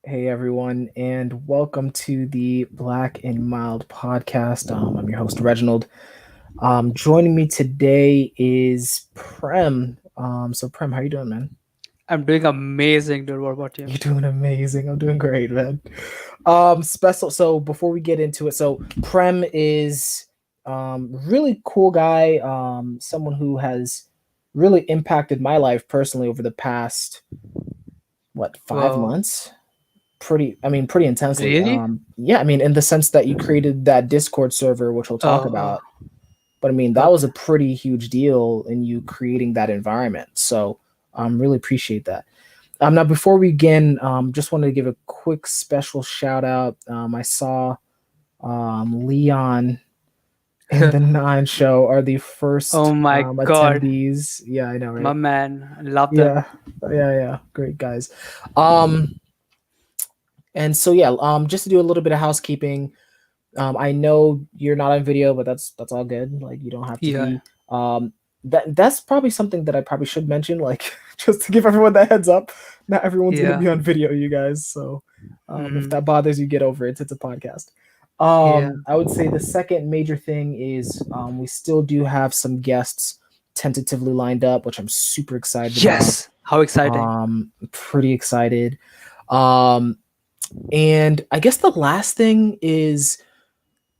Hey everyone, and welcome to the Blak Mild podcast. I'm your host Reginald. Joining me today is Prem. So Prem, how you doing, man? I'm doing amazing, dude. What about you? You're doing amazing. I'm doing great, man. Special. So before we get into it, so Prem is really cool guy. Someone who has really impacted my life personally over the past five Wow. months. Pretty intensely. Really? Yeah, I mean, in the sense that you created that Discord server, which we'll talk Oh, about. But I mean, that was okay. a pretty huge deal in you creating that environment. So really appreciate that. Now, before we begin, just wanted to give a quick special shout out. I saw Leon and the Nine Show are the Oh first my God, attendees. Yeah, I know, my right? man. I love them. Yeah, yeah. Great guys. Um, and so yeah, just to do a little bit of housekeeping. I know you're not on video, but that's all good. Like you don't have to Yeah. be. That's probably something that I probably should mention, like just to give everyone that heads up. Not everyone's gonna Yeah. be on video, you guys. So if Mm, that bothers you, get over it. It's a podcast. yeah. I would say the second major thing is we still do have some guests tentatively lined up, which I'm super excited about. Yes. How exciting. Pretty excited. Um, and I guess the last thing is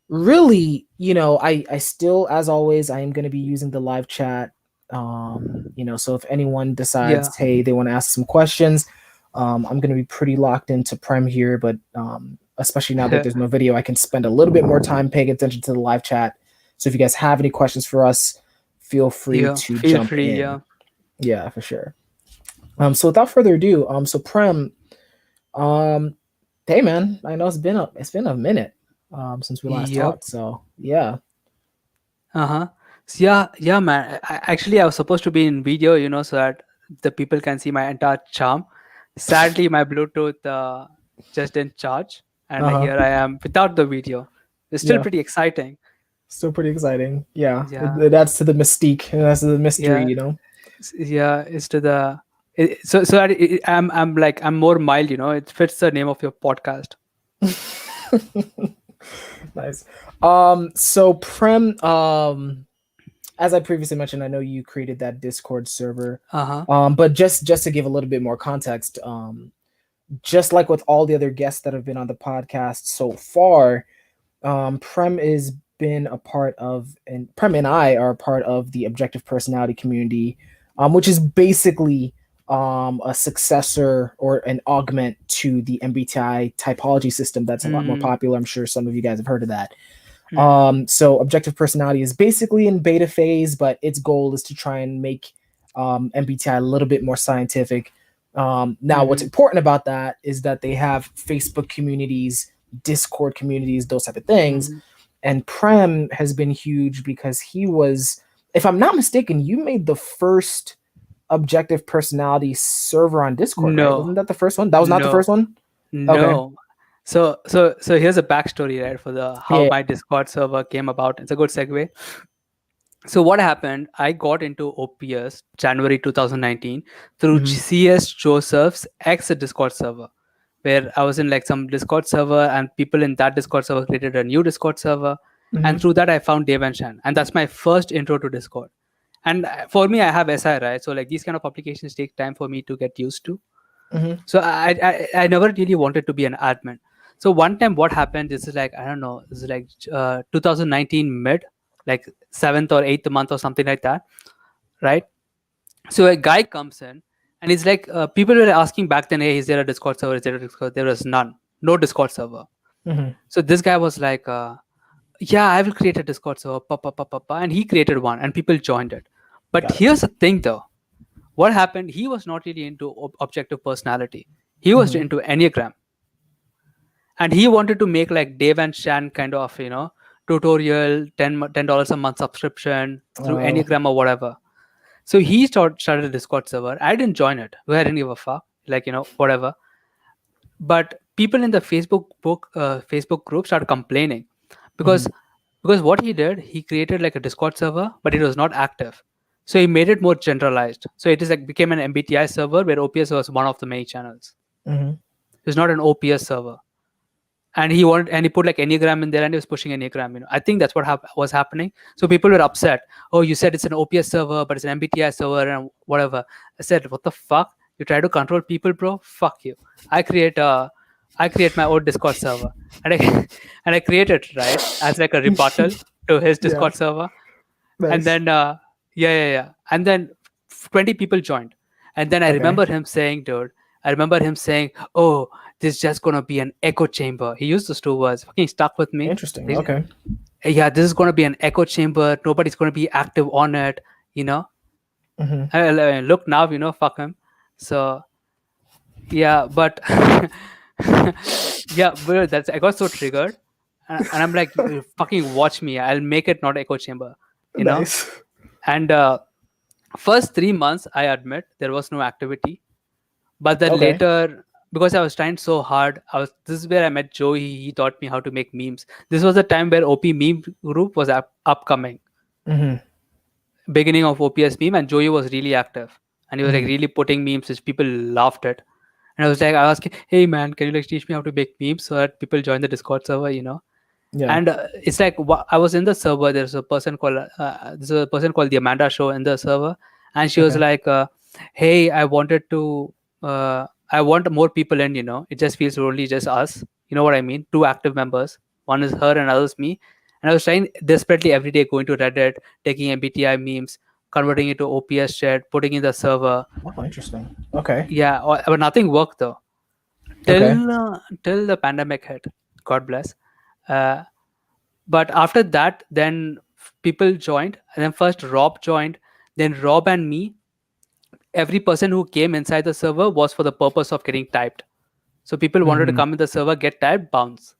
really, I still, as always, I am going to be using the live chat. So if anyone Yeah. decides, hey, they want to ask some questions, I'm going to be pretty locked into Prem here, but especially now that there's no video, I can spend a little bit more time paying attention to the live chat. So if you guys have any questions for us, feel free Yeah. to Feel jump free. in. Yeah. Yeah, for sure. So without further ado, so Prem, um, hey man, I know it's been a minute since we last Yep. talked. So yeah. Uh-huh. So yeah, man. Actually, I was supposed to be in video, so that the people can see my entire charm. Sadly, my Bluetooth just didn't charge, and Uh-huh. here I am without the video. It's still Yeah. pretty exciting. Still pretty exciting. Yeah. Yeah, It adds to the mystique. It adds to the mystery, yeah, you know. yeah. It's to the I'm more mild. It fits the name of your podcast. Nice. So Prem, as I previously mentioned, I know you created that Discord server. Uh huh. But just to give a little bit more context, just like with all the other guests that have been on the podcast so far, Prem is been a part of, and Prem and I are a part of the objective personality community, which is basically a successor or an augment to the MBTI typology system that's a lot more Mm, popular. I'm sure some of you guys have heard of that. mm, So objective personality is basically in beta phase, but its goal is to try and make MBTI a little bit more scientific. Now, what's mm, important about that is that they have Facebook communities, Discord communities, those type of things. mm. And Prem has been huge because he was, if I'm not mistaken, you made the first objective personality server on Discord, right? No, Wasn't that the first one? That was not the first no, one? Okay. no. So here's a backstory, right, for the how Yeah. my Discord server came about. It's a good segue. So what happened? I got into OPS January 2019 through Mm-hmm. CS Joseph's ex Discord server, where I was in like some Discord server, and people in that Discord server created a new Discord server, and Mm-hmm. through that I found Dave and Shan, and that's my first intro to Discord. And for me, I have SI, right? So like these kind of applications take time for me to get used to. Mm-hmm. So I never really wanted to be an admin. So one time, what happened? This is like, I don't know. This is like 2019 mid, like seventh or eighth month or something like that, right? So a guy comes in and he's like, people were asking back then, hey, is there a Discord server? Is there a Discord? There was none, no Discord server. Mm-hmm. So this guy was like, yeah, I will create a Discord server, and he created one, and people joined it. But Got it. here's the thing, though. What happened? He was not really into objective personality. He was Mm-hmm. into Enneagram, and he wanted to make like Dave and Shan kind of tutorial, $10 a month subscription through Oh, Enneagram or whatever. So he started a Discord server. I didn't join it. I didn't give a fuck. Like whatever. But people in the Facebook group started complaining mm-hmm. because what he did, he created like a Discord server, but it was not active. So he made it more generalized. So it is like became an MBTI server where OPS was one of the many channels. Mm-hmm. It's not an OPS server. And he put like Enneagram in there, and he was pushing Enneagram. I think that's what was happening. So people were upset. Oh, you said it's an OPS server, but it's an MBTI server and whatever. I said, what the fuck? You try to control people, bro? Fuck you. I create my own Discord server, and I and I create it right as like a rebuttal to his Yeah. Discord server. And Nice. then yeah, and then 20 people joined. And then I Okay. remember him saying, dude, I remember him saying, oh, this is just gonna be an echo chamber. He used those two words, fucking stuck with me. Interesting. Okay. Yeah, this is gonna be an echo chamber, nobody's gonna be active on it, you know. Hmm. Look now, fuck him. So yeah, but yeah, but that's I got so triggered. And I'm like, "You fucking watch me, I'll make it not echo chamber, you know." Nice. And first 3 months, I admit there was no activity. But then Okay. later, because I was trying so hard, this is where I met Joey. He taught me how to make memes. This was the time where OP meme group was upcoming, Hmm. beginning of OPS meme, and Joey was really active, and he was like Hmm. really putting memes which people laughed at. And I was like, I asked, hey man, can you like teach me how to make memes so that people join the Discord server? Yeah. And it's like I was in the server. There's a person called the Amanda Show in the server, and she was Okay. like, "Hey, I want more people in. It just feels lonely, just us. You know what I mean? Two active members. One is her, and other's me." And I was trying desperately every day, going to Reddit, taking MBTI memes, converting it to OPS chat, putting in the server. Oh, interesting. Okay. Yeah, but nothing worked though Okay. till the pandemic hit. God bless. Uh, but after that, then people joined, and then first Rob joined, then Rob and me. Every person who came inside the server was for the purpose of getting typed. So people wanted to Hmm. come in the server, get typed, bounce.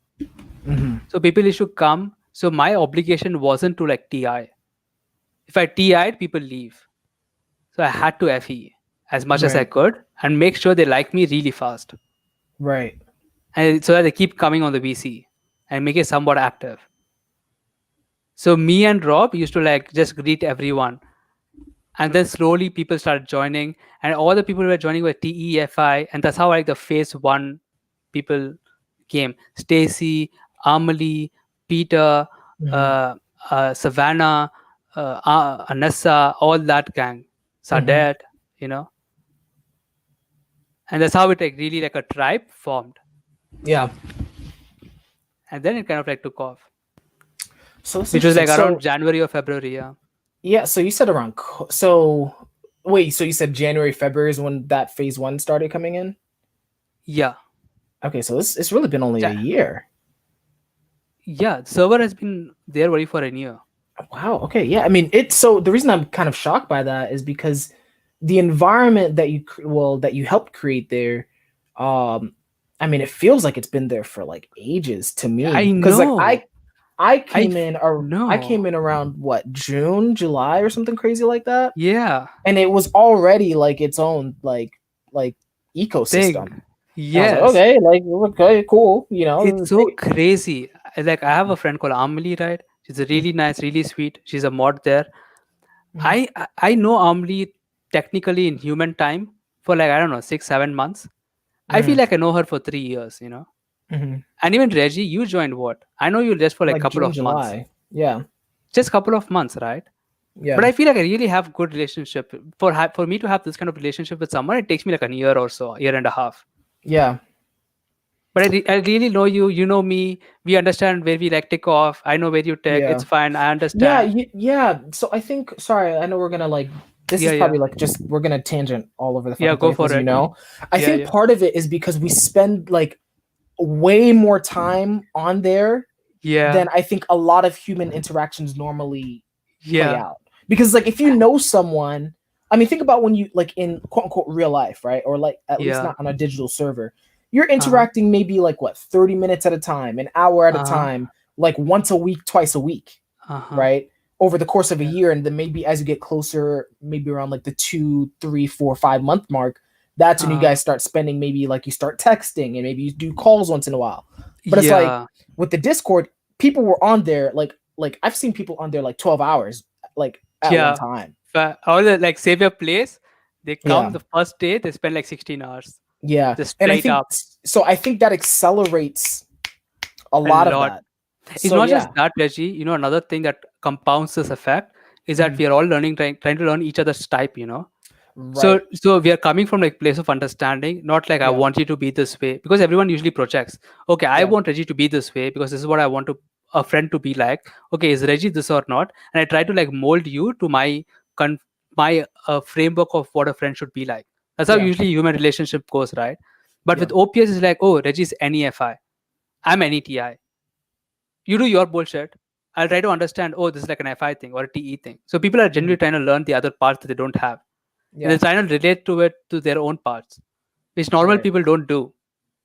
Hmm. So people used to come. So my obligation wasn't to like TI. If I TI'd, people leave. So I had to FE as much as I Right. could and make sure they like me really fast. Right. And so that they keep coming on the VC and make it somewhat active. So me and Rob used to like just greet everyone, and then slowly people started joining, and all the people who were joining were TEFI, and that's how like the phase one people came. Stacy, Amelie, Peter, Hmm. uh, Savannah, Anessa, all that gang, Hmm. Sadet, you know, and that's how it like really like a tribe formed, Yeah. and then it kind of like took off, So it's which was interesting. like around So January or February. Yeah, yeah. So you said around. So wait. So you said January, February is when that phase one started coming in. yeah, Okay. So it's really been only a Ja- year. yeah. The server has been there only for a year. Wow. Okay. Yeah. I mean, it's so the reason I'm kind of shocked by that is because the environment that that you helped create there, um, I mean, it feels like it's been there for like ages to me. I Because like know. I No. came in around what June, July, or something crazy like that, Yeah. and it was already like its own like ecosystem. Thing. And I was like, Yes. okay, like okay, cool, you know, this It's is so great. crazy. Like I have a friend called Amelie, right? She's a really nice, really sweet. She's a mod there. Mhm. I know Amelie technically in human time for like I don't know 6 7 months. I feel Mhm. like I know her for 3 years. Mhm. And even Reggie, you joined what? I know you just for like a Like couple June, of months, July. Yeah. just couple of months, right? But Yeah. I feel like I really have good relationship. For me to have this kind of relationship with someone, it takes me like a year or so, a year and a half. Yeah. But I really know you. You know me. We understand where we like tick off. I know where you tick. Yeah. It's fine. I Yeah, understand. yeah. So I think, sorry, I know we're gonna like, this is Yeah, probably yeah, like just we're gonna tangent all over the yeah. fucking Go place, for as you it. know. I Yeah, think yeah, part of it is because we spend like way more time on there yeah, than I think a lot of human interactions normally play yeah, out. Because like if you know someone, I mean, think about when you like in quote unquote real life, right? Or like at least yeah. not on a digital server. You're Uh huh. interacting maybe like what, 30 minutes at a time, an hour at a Uh huh. time, like once a week, twice a week, Uh huh. right? Over the course of a Yeah. year. And then maybe as you get closer, maybe around like the 2, 3, 4, 5 month mark, that's when you Uh guys start spending, maybe like you start texting and maybe you do calls once in a while. But it's like yeah, with the Discord, people were on there like I've seen people on there like 12 hours like at one yeah. time. All the like save your place. They come Yeah. the first day. They spend like 16 hours. Yeah. just And I straight think up. so. I think that accelerates a A lot of lot. that. It's So not just yeah. that, Reggie. Another thing that compounds this effect is that Mhm. we are all trying to learn each other's type. So Right. so we are coming from like place of understanding, not like I Yeah. want you to be this way, because everyone usually projects. Okay, I Yeah. want Reggie to be this way because this is what I want to a friend to be like. Okay, is Reggie this or not? And I try to like mold you to my framework of what a friend should be like. That's how Yeah. usually human relationship goes, right? But Yeah. with OPS, it's like, oh, Reggie's NEFI, I'm NETI. You do your bullshit. I'll try to understand, oh, this is like an FI thing or a TE thing. So people are Mhm. genuinely trying to learn the other parts that they don't have. And they're Yeah. trying to relate to it to their own parts, which normal Right. people don't do.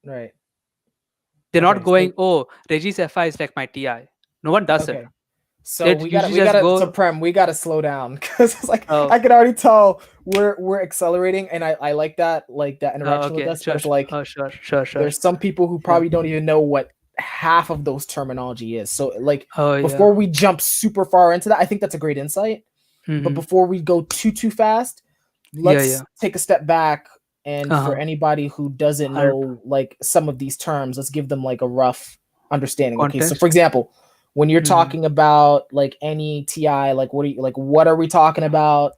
Right. They're not Okay. going, So oh, Reggie's FI is like my TI. No one does it. okay. So They we gotta usually we just gotta so go, Prem, we gotta slow down because it's like oh, I can already tell we're accelerating, and I like that interaction with okay, us, but it's like sure. there's some people who Yeah. probably don't even know what half of those terminology is. So like Oh, yeah. before we jump super far into that, I think that's a great insight. But Mm-hmm. before we go too fast, Yeah. let's take a step back, and for Uh-huh. anybody who doesn't 100 know like some of these terms, let's give them like a rough understanding. Okay, so for context. example, when you're Mm-hmm. talking about like NETI, what are we talking about?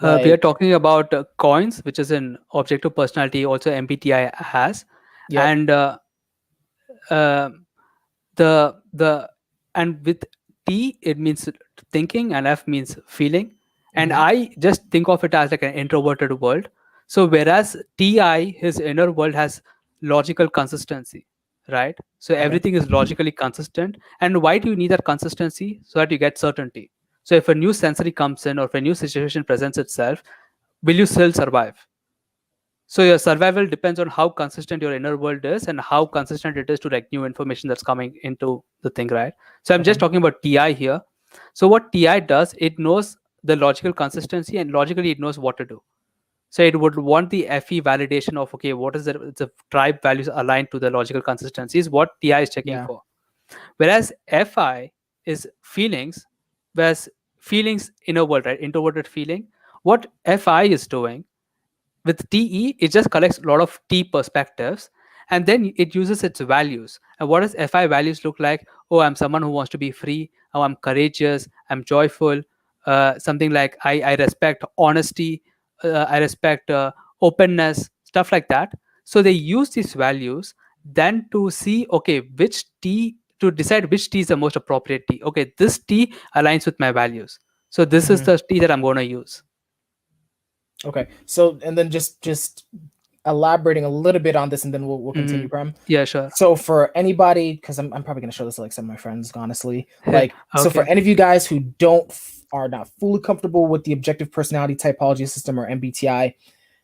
We are Like, talking about coins, which is an objective personality, also MBTI has. yep. And uh, the and with T it means thinking and F means feeling, and Mm-hmm. I just think of it as like an introverted world. So whereas TI, his inner world has logical consistency, right? So Okay. everything is logically consistent. And why do you need that consistency? So that you get certainty. So if a new sensory comes in or if a new situation presents itself, will you still survive? So your survival depends on how consistent your inner world is and how consistent it is to like new information that's coming into the thing, right? So I'm just Okay. talking about TI here. So what TI does, it knows the logical consistency and logically it knows what to do. So it would want the FE validation of, okay, what is the tribe values aligned to the logical consistency is what TI is checking Yeah. for. Whereas FI is feelings, whereas feelings inner world, right? Introverted feeling. What FI is doing with TE, it just collects a lot of T perspectives and then it uses its values. And what does FI values look like? Oh, I'm someone who wants to be free. Oh, I'm courageous. I'm joyful. Something like I respect honesty. I respect openness, stuff like that. So they use these values then to see, okay, which T, to decide which T is the most appropriate T. Okay, this T aligns with my values. So this is Mm-hmm. the T that I'm going to use. Okay. So and then just elaborating a little bit on this, and then we'll continue, Mhm. Prem. Yeah, sure. So for anybody, because I'm probably gonna show this to like some of my friends, honestly. Like, so for Okay. any of you guys who are not fully comfortable with the objective personality typology system or MBTI,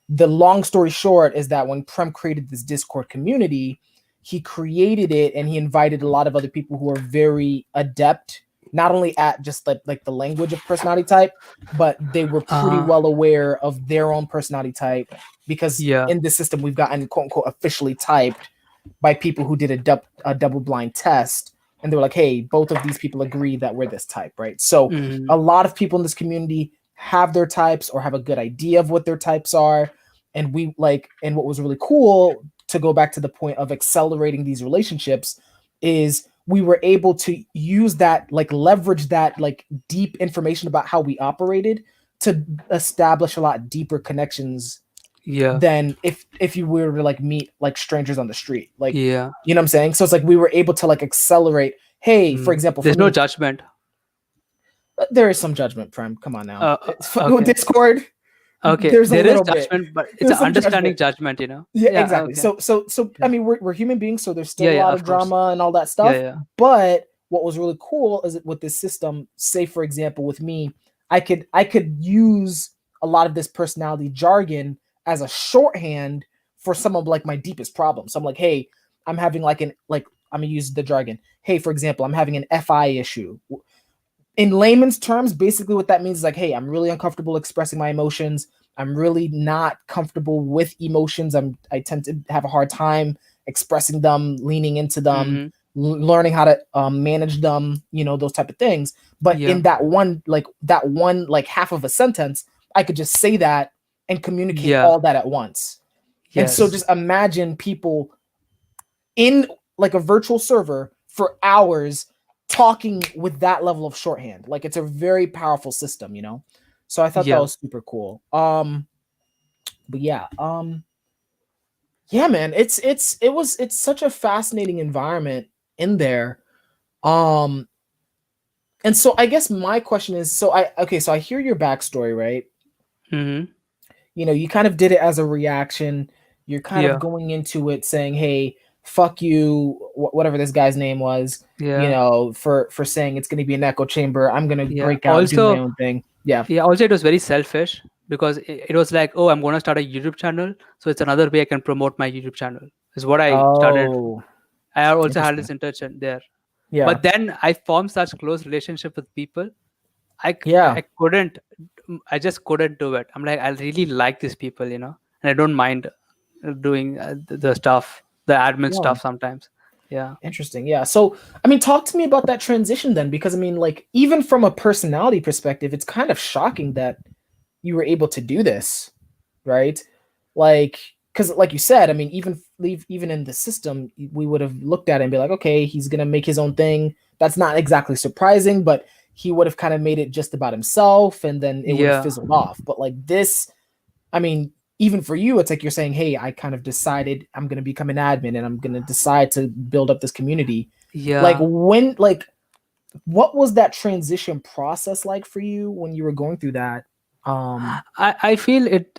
the long story short is that when Prem created this Discord community, he created it and he invited a lot of other people who are very adept, not only at just like the language of personality type, but they were pretty Uh-huh. well aware of their own personality type, because Yeah. in this system we've gotten quote unquote officially typed by people who did a double blind test, and they were like, hey, both of these people agree that we're this type, right? So Mhm. a lot of people in this community have their types or have a good idea of what their types are. And and what was really cool, to go back to the point of accelerating these relationships, is we were able to use that, like leverage that like deep information about how we operated to establish a lot deeper connections Yeah. than if you were to like meet like strangers on the street, like, Yeah. you know what I'm saying? So it's like we were able to like accelerate. Hey, for Mm. example, for There's no me, judgment. there is some judgment, Prem. Come on now. With Okay. Discord, Okay. there's a There is little bit. judgment, but it's There's an some understanding judgment. judgment. Yeah, Yeah. exactly. Okay. So I Okay. mean, we're human beings, so there's still Yeah. a Yeah. lot of Of course. drama and all that Yeah. stuff. Yeah. But what was really cool is that with this system, say for example, with me, I could use a lot of this personality jargon as a shorthand for some of like my deepest problems. So I'm like, hey, I'm having I'm gonna use the jargon. Hey, for example, I'm having an FI issue. In layman's terms, basically what that means is like, hey, I'm really uncomfortable expressing my emotions. I'm really not comfortable with emotions. I tend to have a hard time expressing them, leaning into them, Mm-hmm. learning how to manage them, those type of things. But Yeah. in that one like half of a sentence, I could just say that and communicate Yeah. all that at once. And so Yes. just imagine people in like a virtual server for hours talking with that level of shorthand. Like it's a very powerful system, you know. So I thought that Yeah. was super cool. But yeah, yeah, man, it's such a fascinating environment in there. Um, and so I guess my question is, so I okay, so I hear your backstory, right? Mm-hmm. You know, you kind of did it as a reaction. You're kind of Yeah. going into it saying, "Hey, fuck you," whatever this guy's name was. You Yeah. know, for saying it's going to be an echo chamber. I'm going to Yeah. break out and do my Also, own thing. Yeah. yeah. Also, it was very selfish because it was like, oh, I'm going to start a YouTube channel, so it's another way I can promote my YouTube channel. Is what I started. Oh, I also had interesting. this intention there, Yeah. but then I formed such close relationship with people. Yeah. I couldn't. I just couldn't do it. I'm like, I really like these people, and I don't mind doing the stuff, the admin Yeah. stuff sometimes. Yeah. Interesting. Yeah. So, I mean, talk to me about that transition then, because I mean, like, even from a personality perspective, it's kind of shocking that you were able to do this, right? Like, because, like you said, I mean, even in the system, we would have looked at it and be like, okay, he's gonna make his own thing. That's not exactly surprising, but he would have kind of made it just about himself, and then it would have Yeah. fizzled off. But like this, I mean, even for you, it's like you're saying, hey, I kind of decided I'm going to become an admin and I'm going to decide to build up this community. Like, Yeah. what was that transition process like for you when you were going through that? I feel it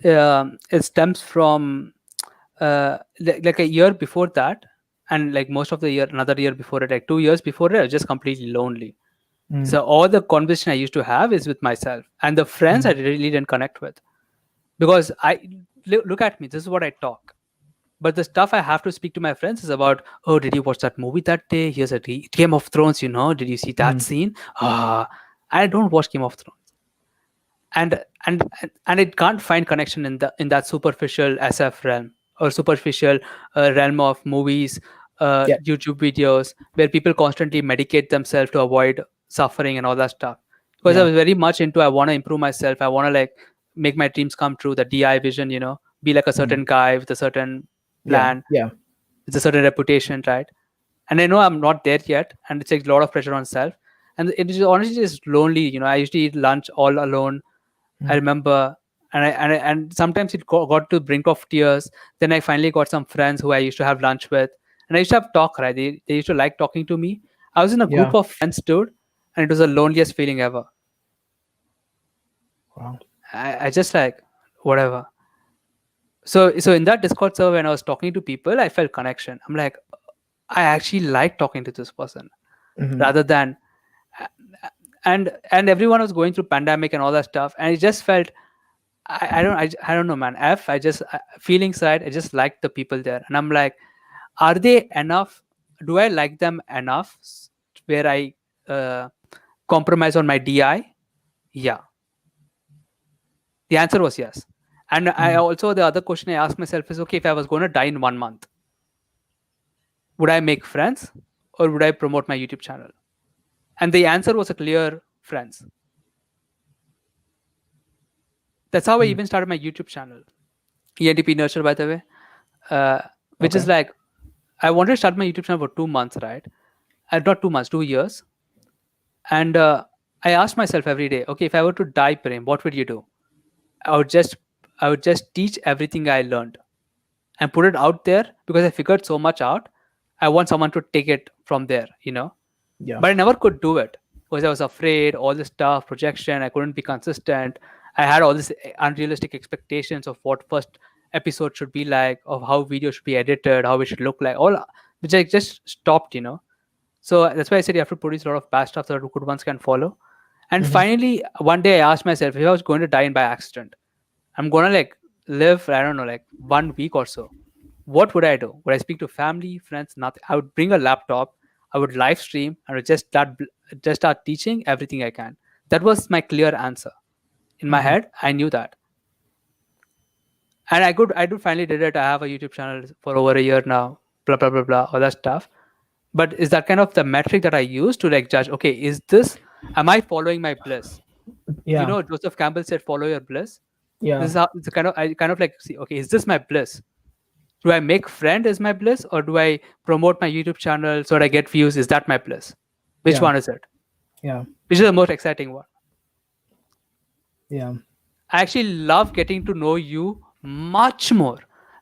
stems from like a year before that, and like most of the year, another year before it, like 2 years before it, I was just completely lonely. Mm, So all the conversation I used to have is with myself, and the friends I mm, really didn't connect with because look at me. This is what I talk. But the stuff I have to speak to my friends is about, oh, did you watch that movie that day? Here's a Game of Thrones, did you see that mm, scene? I don't watch Game of Thrones. And it can't find connection in that superficial SF realm or superficial realm of movies, yeah, YouTube videos where people constantly medicate themselves to avoid suffering and all that stuff. Because I yeah, was very much into, I want to improve myself, I want to like make my dreams come true, the DI vision, be like a mm, certain guy with a certain yeah, plan, yeah, with a certain reputation, right? And I know I'm not there yet, and it takes a lot of pressure on self, and it is honestly just lonely. I used to eat lunch all alone. I mm, remember, and sometimes it got to the brink of tears. Then I finally got some friends who I used to have lunch with, and I used to have talk. Right, they used to like talking to me. I was in a yeah. group of friends, dude, and it was the loneliest feeling ever. Wow. I just like whatever. So in that Discord server, when I was talking to people, I felt connection. I'm like, I actually like talking to this person Hmm. rather than and everyone was going through pandemic and all that stuff, and it just felt I don't know, man. I just feelings right. I just like the people there, and I'm like, are they enough? Do I like them enough where I uh, compromise on my DI? Yeah, the answer was yes. And I Hmm. also, the other question I asked myself is, okay, if I was going to die in 1 month, would I make friends or would I promote my YouTube channel? And the answer was a clear friends. That's how I Hmm. even started my YouTube channel, ENTP Nurture, by the way, uh, which is Okay. like, I wanted to start my YouTube channel for 2 months, right? Not 2 months, 2 years. And I asked myself every day, okay, if I were to die, Prem, what would you do? I would just, I would just teach everything I learned and put it out there because I figured so much out. I want someone to take it from there. Yeah. But I never could do it because I was afraid, all this stuff, projection, I couldn't be consistent. I had all these unrealistic expectations of what first episode should be like, of how video should be edited, how it should look like, all which I just stopped. So that's why I said you have to produce a lot of bad stuff so that good ones can follow. And Hmm. finally, one day I asked myself, if I was going to die in by accident, I'm gonna like live, I don't know, like 1 week or so. What would I do? Would I speak to family, friends? Nothing. I would bring a laptop. I would live stream and would just start teaching everything I can. That was my clear answer. In my Hmm. head, I knew that, and I finally did it. I have a YouTube channel for over a year now. Blah blah blah blah, all that stuff. But is that kind of the metric that I use to like judge? Okay, is this? Am I following my bliss? Yeah. Joseph Campbell said, "Follow your bliss." Yeah. This is how it's kind of I kind of like see. Okay, is this my bliss? Do I make friend is my bliss, or do I promote my YouTube channel so that I get views? Is that my bliss? Which Yeah. one is it? Yeah. Which is the most exciting one? Yeah. I actually love getting to know you much more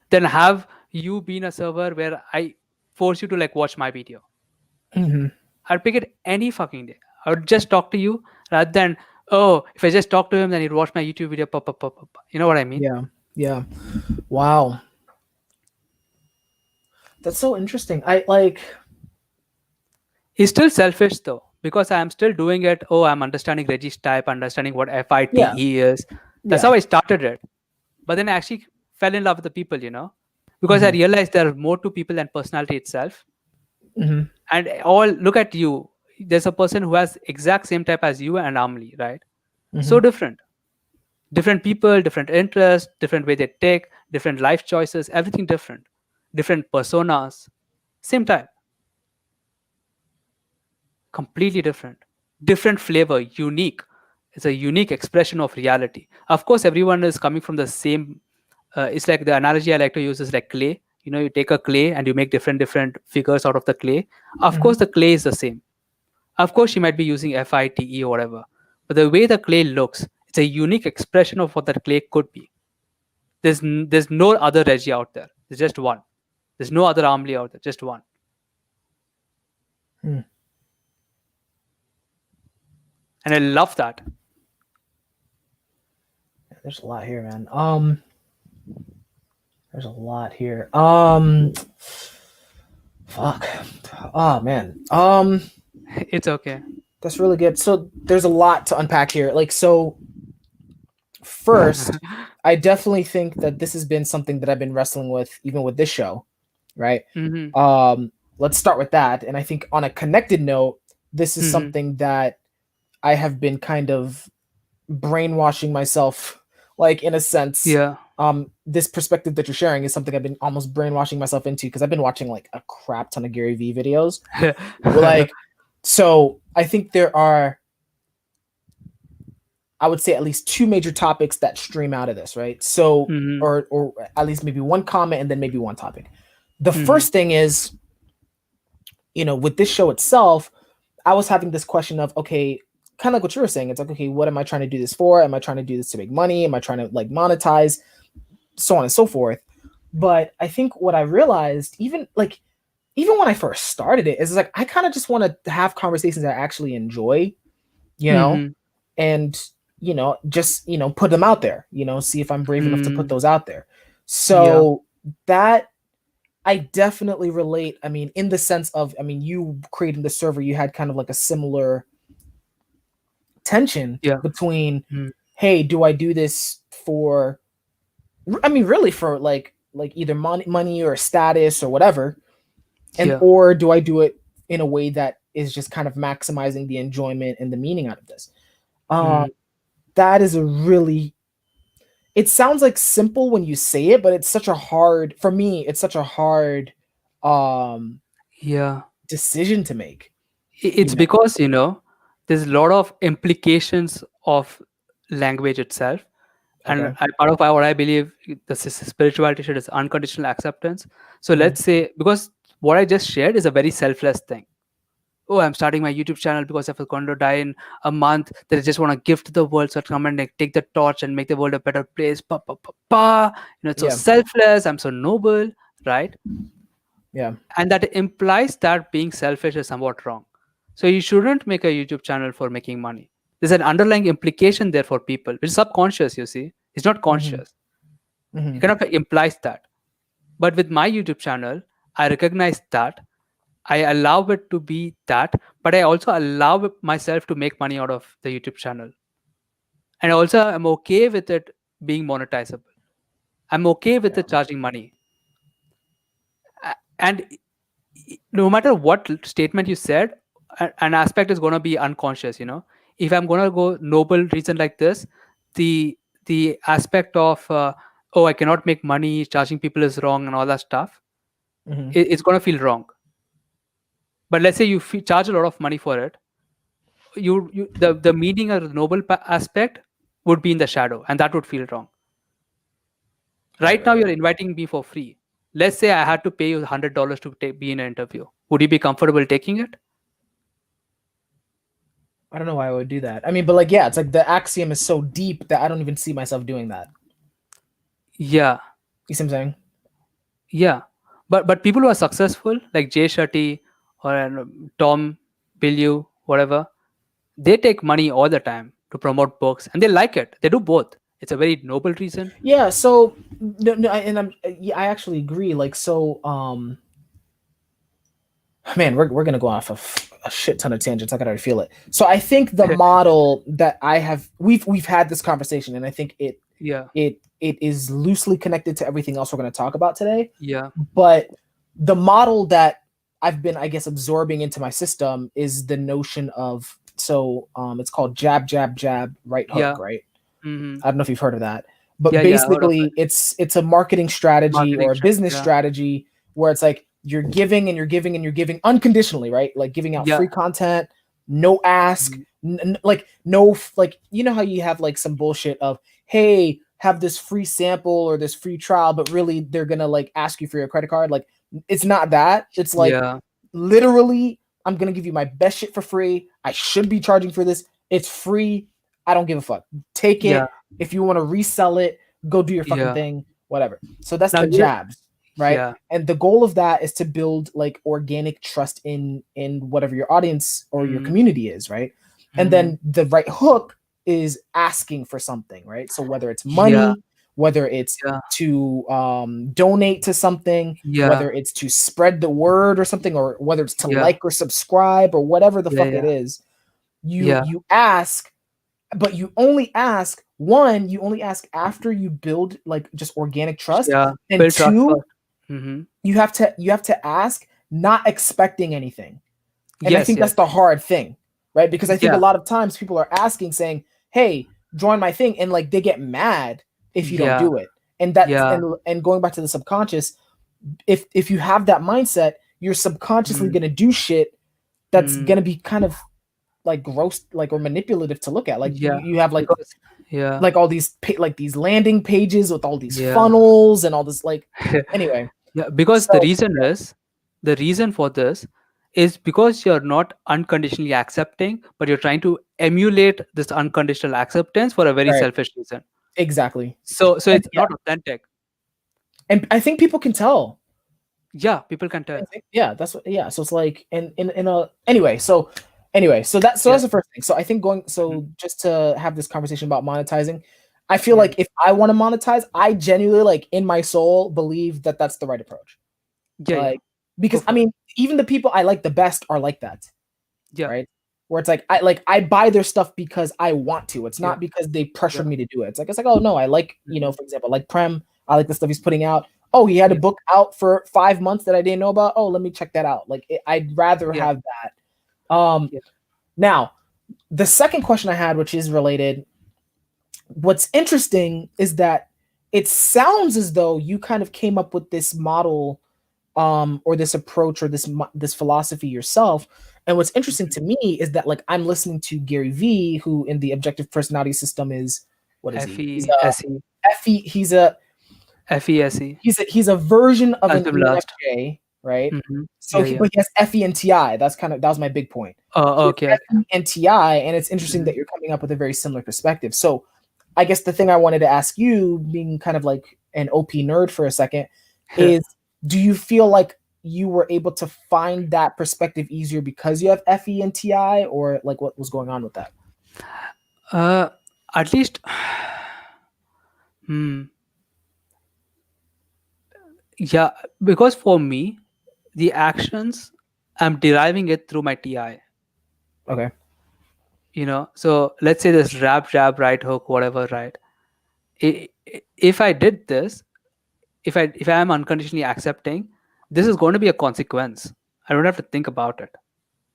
than have you been a server where I force you to like watch my video. Hmm. I'd pick it any fucking day. I would just talk to you rather than, oh, if I just talk to him, then he'd watch my YouTube video. Pop, pop, pop, pop, pop. You know what I mean? Yeah. Yeah. Wow. That's so interesting. I like. He's still selfish though, because I'm still doing it. Oh, I'm understanding Reggie's type, understanding what Yeah. FITE is. That's Yeah. how I started it. But then I actually fell in love with the people, because I Hmm. realized there are more to people than personality itself. Hmm. And all look at you. There's a person who has exact same type as you and Amli, right? So Hmm. different. Different people, different interests, different way they take, different life choices, everything different. Different personas. Same type. Completely different. Different flavor, unique. It's a unique expression of reality. Of course, everyone is coming from the same. It's like the analogy I like to use is like clay. You take a clay and you make different figures out of the clay. Of Hmm. course, the clay is the same. Of course, she might be using FITE or whatever. But the way the clay looks, it's a unique expression of what that clay could be. There's no other Reggie out there. There's just one. There's no other Amli out there. Just one. Hmm. And I love that. There's a lot here, man. There's a lot here. Fuck. Oh man. It's okay. That's really good. So there's a lot to unpack here. Like, so first, I definitely think that this has been something that I've been wrestling with, even with this show, right? Hmm. Let's start with that. And I think on a connected note, this is Hmm. something that I have been kind of brainwashing myself, like in a sense. Yeah. This perspective that you're sharing is something I've been almost brainwashing myself into because I've been watching like a crap ton of Gary Vee videos. Like, so I think there are, I would say, at least two major topics that stream out of this, right? So, Hmm. or at least maybe one comment and then maybe one topic. The Hmm. first thing is, with this show itself, I was having this question of, okay, kind of like what you were saying. It's like, okay, what am I trying to do this for? Am I trying to do this to make money? Am I trying to like monetize? So on and so forth. But I think what I realized, even when I first started it, is like I kind of just want to have conversations I actually enjoy, you know, Hmm. and just put them out there, see if I'm brave enough to put Hmm. those out there. Yeah. So that I definitely relate. I mean, in the sense of, I mean, you creating the server, you had kind of like a similar tension Yeah. between, Mm. hey, do I do this for, I mean, really for like either money or status or whatever, and Yeah. or do I do it in a way that is just kind of maximizing the enjoyment and the meaning out of this? Uh, Mm. that is a really, it sounds like simple when you say it, but it's such a hard, for me, it's such a hard um Yeah. decision to make, It's because, there's a lot of implications of language itself. And Okay. part of what I believe the spirituality should is unconditional acceptance. So Hmm. let's say, because what I just shared is a very selfless thing. Oh, I'm starting my YouTube channel because if I'm going to die in a month, that I just want to give to the world. So I come and like, take the torch and make the world a better place. Pa, pa, pa, pa. It's so Yeah. selfless. I'm so noble, right? Yeah. And that implies that being selfish is somewhat wrong. So you shouldn't make a YouTube channel for making money. There's an underlying implication there for people, which is subconscious, you see. It's not Hmm. conscious. It Hmm. kind of implies that. But with my YouTube channel, I recognize that. I allow it to be that, but I also allow myself to make money out of the YouTube channel. And also, I'm okay with it being monetizable. I'm okay with Yeah. it charging money. And no matter what statement you said, an aspect is going to be unconscious. If I'm going to go noble reason like this, the aspect of oh, I cannot make money, charging people is wrong, and all that stuff, Hmm. it's going to feel wrong. But let's say you charge a lot of money for it, the meaning or the noble aspect would be in the shadow, and that would feel wrong. Right. Right now Right. you're Right. inviting me for free. Let's say I had to pay you $100 to be in an interview. Would you be comfortable taking it? I don't know why I would do that. I mean, but like, yeah, it's like the axiom is so deep that I don't even see myself doing that. Yeah, You see what I'm saying? yeah. But people who are successful, like Jay Shetty or Tom Bilyeu, whatever, they take money all the time to promote books, and they like it. They do both. It's a very noble reason. Yeah. So, no, no, and yeah, I actually agree. Like, so, man, we're gonna go off of a shit ton of tangents. I can already feel it. So I think the model that I have, we've had this conversation, and I think Yeah, it is loosely connected to everything else we're going to talk about today. yeah, But the model that I've been, I guess, absorbing into my system is the notion of, so it's called jab, jab, jab, right yeah. hook, right? Hmm. I don't know if you've heard of that, but Yeah. I heard of it. basically it's a marketing strategy Marketing or a strategy. business Yeah, strategy where it's like you're giving and you're giving and you're giving unconditionally, right? Like giving out yeah. free content, no ask, Mhm. like no, like, you know how you have like some bullshit of, hey, have this free sample or this free trial, but really they're gonna like ask you for your credit card. Like, it's not that. It's like, Yeah, literally, I'm gonna give you my best shit for free. I should be charging for this. It's free. I don't give a fuck. Take yeah, it. If you want to resell it, go do your fucking yeah. thing, whatever. So that's Now, the jabs, right? yeah. And the goal of that is to build like organic trust in whatever your audience or your Mm-hmm. community is, right? And Mm-hmm. then the right hook is asking for something, right? So whether it's Yeah, money, whether it's yeah, to donate to something, yeah, whether it's to spread the word or something, or whether it's to yeah, like or subscribe or whatever the yeah, fuck it yeah, is, you yeah, you ask, but you only ask, one, you only ask after you build like just organic trust, yeah. and Build trust two, first. Mm-hmm. you have to ask not expecting anything. And I Yes, think yes. that's the hard thing, right? Because I think a Yeah, lot of times people are asking, saying, hey, join my thing, and like they get mad if you don't yeah, do it. And that's yeah. and going back to the subconscious, if you have that mindset, you're subconsciously Mm, gonna do shit that's mm, gonna be kind of like gross, like, or manipulative to look at. Like yeah, you have because yeah, like all these like these landing pages with all these yeah. funnels and all this, like, anyway. Yeah, because the So reason yeah, is the reason for this is because you're not unconditionally accepting, but you're trying to emulate this unconditional acceptance for a very right, selfish reason. exactly. So And it's yeah, not authentic. and I think people can tell. Yeah, people can I tell. think, yeah, that's what, yeah. So it's like in a, anyway. So Yeah. that's the first thing. So I think going, Mhm. so just to have this conversation about monetizing, I feel Mhm. like if I want to monetize, I genuinely, like, in my soul, believe that that's the right approach. Yeah, yeah. Like, Go because I for it. mean, even the people I like the best are like that, Yeah, right? Where it's like I buy their stuff because I want to. It's yeah, not because they pressured yeah. me to do it. It's like, oh no, I like, Mhm. for example, like Prem, I like the stuff he's putting out. Oh, he had a Yeah, book out for 5 months that I didn't know about. Oh, let me check that out. Like, I'd rather yeah, have that. yeah. Now, the second question I had, which is related, what's interesting is that it sounds as though you kind of came up with this model, or this approach, or this philosophy yourself. And what's interesting Mhm. to me is that, like, I'm listening to Gary Vee, who in the objective personality system is, what is he? He's a FESE, FE, FESE. he's a version of an Consume last. ENFJ, right? Mhm. So Yeah, he, yeah. but he has FE and TI. That was my big point. Oh, He okay, has okay. FE and TI, and it's interesting Mhm. that you're coming up with a very similar perspective. So I guess the thing I wanted to ask you, being kind of like an OP nerd for a second, is, do you feel like you were able to find that perspective easier because you have FE and TI, or like what was going on with that? uh, at least, hmm, yeah, because for me, the actions, I'm deriving it through my TI. Okay. So let's say this rap, jab, right hook, whatever, right? If I did this, if I am unconditionally accepting, this is going to be a consequence. I don't have to think about it.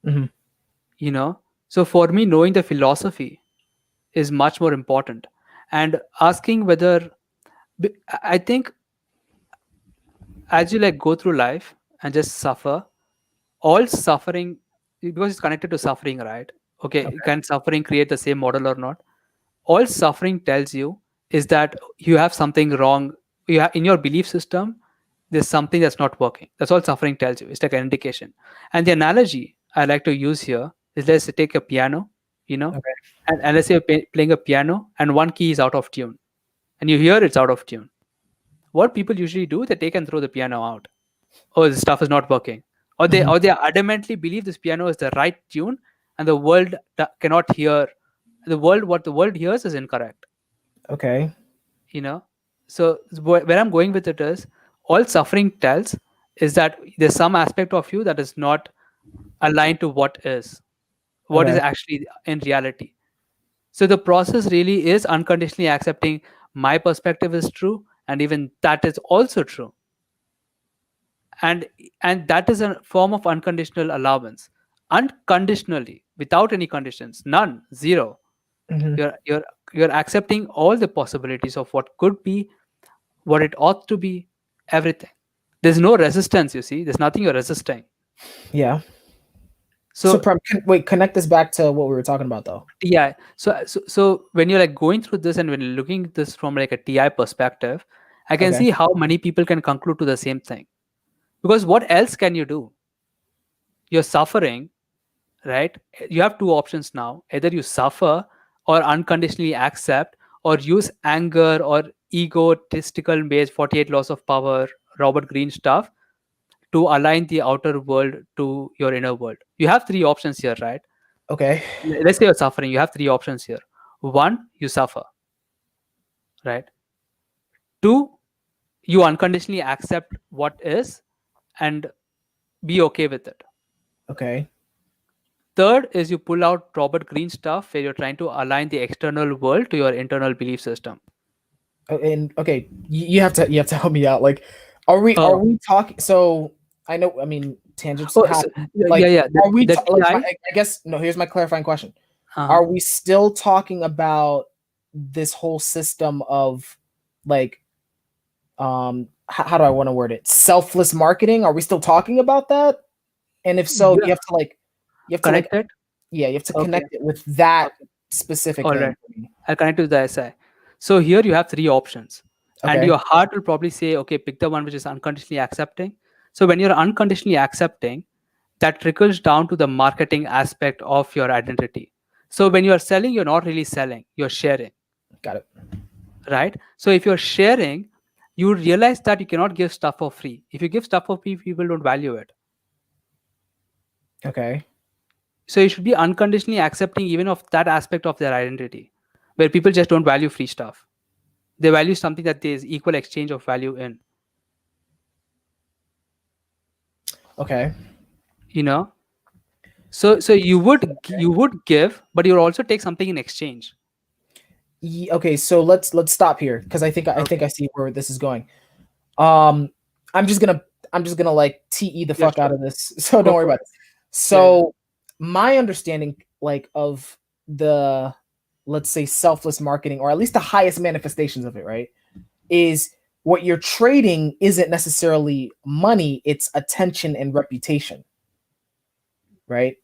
Hmm. you know so for me, knowing the philosophy is much more important, and asking whether, I think, as you like go through life and just suffer, all suffering, because it's connected to suffering, right? Okay, Okay. can suffering create the same model or not? All suffering tells you is that you have something wrong. In your belief system, there's something that's not working. That's all suffering tells you. It's like an indication. And the analogy I like to use here is, let's take a piano, you know, Okay. and let's say you're playing a piano and one key is out of tune, and you hear it's out of tune. What people usually do, they take and throw the piano out. Oh, this stuff is not working, or they Mhm. or they adamantly believe this piano is the right tune, and the world cannot hear. What the world hears is incorrect. Okay. You know, so where I'm going with it is, all suffering tells is that there's some aspect of you that is not aligned to what is Okay. actually in reality. So the process really is unconditionally accepting my perspective is true, and even that is also true. And and that is a form of unconditional allowance, unconditionally, without any conditions, none, zero. Hmm. You're accepting all the possibilities of what could be, what it ought to be, everything. There's no resistance, you see. There's nothing you're resisting. Yeah. So, So Prem, wait, connect this back to what we were talking about, though. yeah, so when you're like going through this and when you're looking at this from like a TI perspective, I can Okay. see how many people can conclude to the same thing. Because what else can you do? You're suffering, right? You have two options now. Either you suffer or unconditionally accept, or use anger or egotistical based 48 laws of power, Robert Greene stuff, to align the outer world to your inner world. You have three options here, right? Okay. Let's say you're suffering. You have three options here. One, you suffer, right? Two, you unconditionally accept what is and be okay with it. Okay. Third is you pull out Robert Greene stuff where you're trying to align the external world to your internal belief system. And okay, you have to help me out. Like, are Oh, we talking? So I know. I mean, tangents oh, so, happen. yeah, Like, yeah. are we The like? TI. I guess no. Here's my clarifying question: Uh-huh. Are we still talking about this whole system of like how do I want to word it? Selfless marketing? Are we still talking about that? And if so, Yeah, you have to like connected. yeah, you have to Okay. connect it with that Okay. specific All thing right. for me. I'll connect to the SI. So here you have three options, and Okay, your heart will probably say, okay, pick the one which is unconditionally accepting. So when you're unconditionally accepting, that trickles down to the marketing aspect of your identity. So when you're selling, you're not really selling, you're sharing, got it. right? So if you're sharing, you realize that you cannot give stuff for free. If you give stuff for free, people don't value it. Okay, So you should be unconditionally accepting even of that aspect of their identity, where people just don't value free stuff. They value something that there is equal exchange of value in. okay. You know, so you would give, but you'll also take something in exchange. Okay, so let's stop here because I think Okay. I see where this is going. Um, I'm just gonna I'm just gonna like te the Yeah, fuck out sure. of this, so Go don't worry for about it. it. Yeah, yeah. So my understanding like of the, let's say, selfless marketing, or at least the highest manifestations of it, right, is what you're trading isn't necessarily money, it's attention and reputation, right?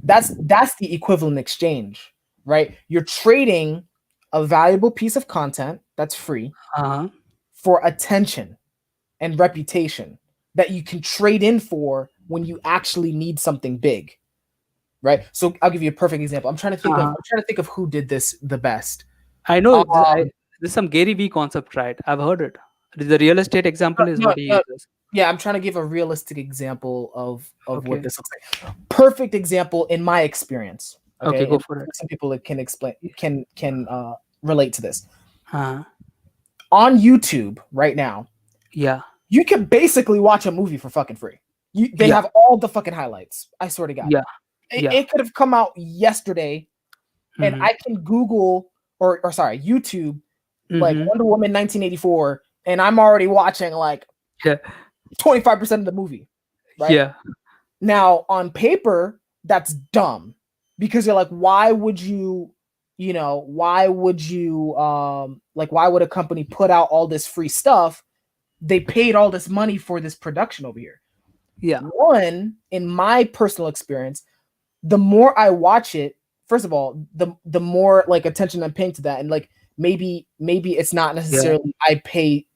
That's the equivalent exchange, right? You're trading a valuable piece of content that's free Uh-huh. for attention and reputation that you can trade in for when you actually need something big, right? So I'll give you a perfect example. Uh-huh. I'm trying to think of who did this the best. I know Um, this is some Gary V concept, right? I've heard it. The real estate example is no, what he no, uses. yeah, I'm trying to give a realistic example of what Okay. this looks like. Perfect example in my experience. Okay, Okay, go and for it. some people that can explain can relate to this. Uh, On YouTube right now, yeah, you can basically watch a movie for fucking free. They yeah, have all the fucking highlights. I swear to God, yeah, it, yeah. it could have come out yesterday, and Mm-hmm. I can Google or sorry, YouTube like Mm-hmm. Wonder Woman 1984, and I'm already watching like Yeah, 25% of the movie, right? yeah, Now, on paper, that's dumb because you're like, why would you, why would you, like, why would a company put out all this free stuff? They paid all this money for this production over here. yeah, One, in my personal experience, the more I watch it, first of all, the more like attention I'm paying to that, and like maybe it's not yeah. necessarily I pay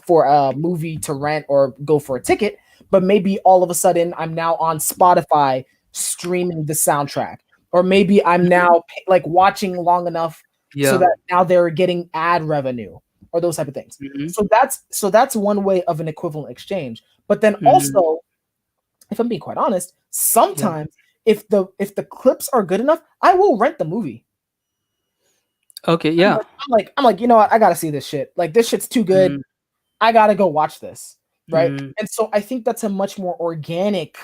for a movie to rent or go for a ticket, but maybe all of a sudden I'm now on Spotify streaming the soundtrack, or maybe I'm now like watching long enough so Yeah. that now they're getting ad revenue or those type of things. Mm-hmm. So that's one way of an equivalent exchange. But then Mm-hmm. also, if I'm being quite honest, Yeah. sometimes if the clips are good enough, I will rent the movie. Okay. I'm Yeah. like, I'm like, you know what? I gotta see this shit. Like this shit's too good. Mm-hmm. I gotta go watch this. Right. Mm-hmm. And so I think that's a much more organic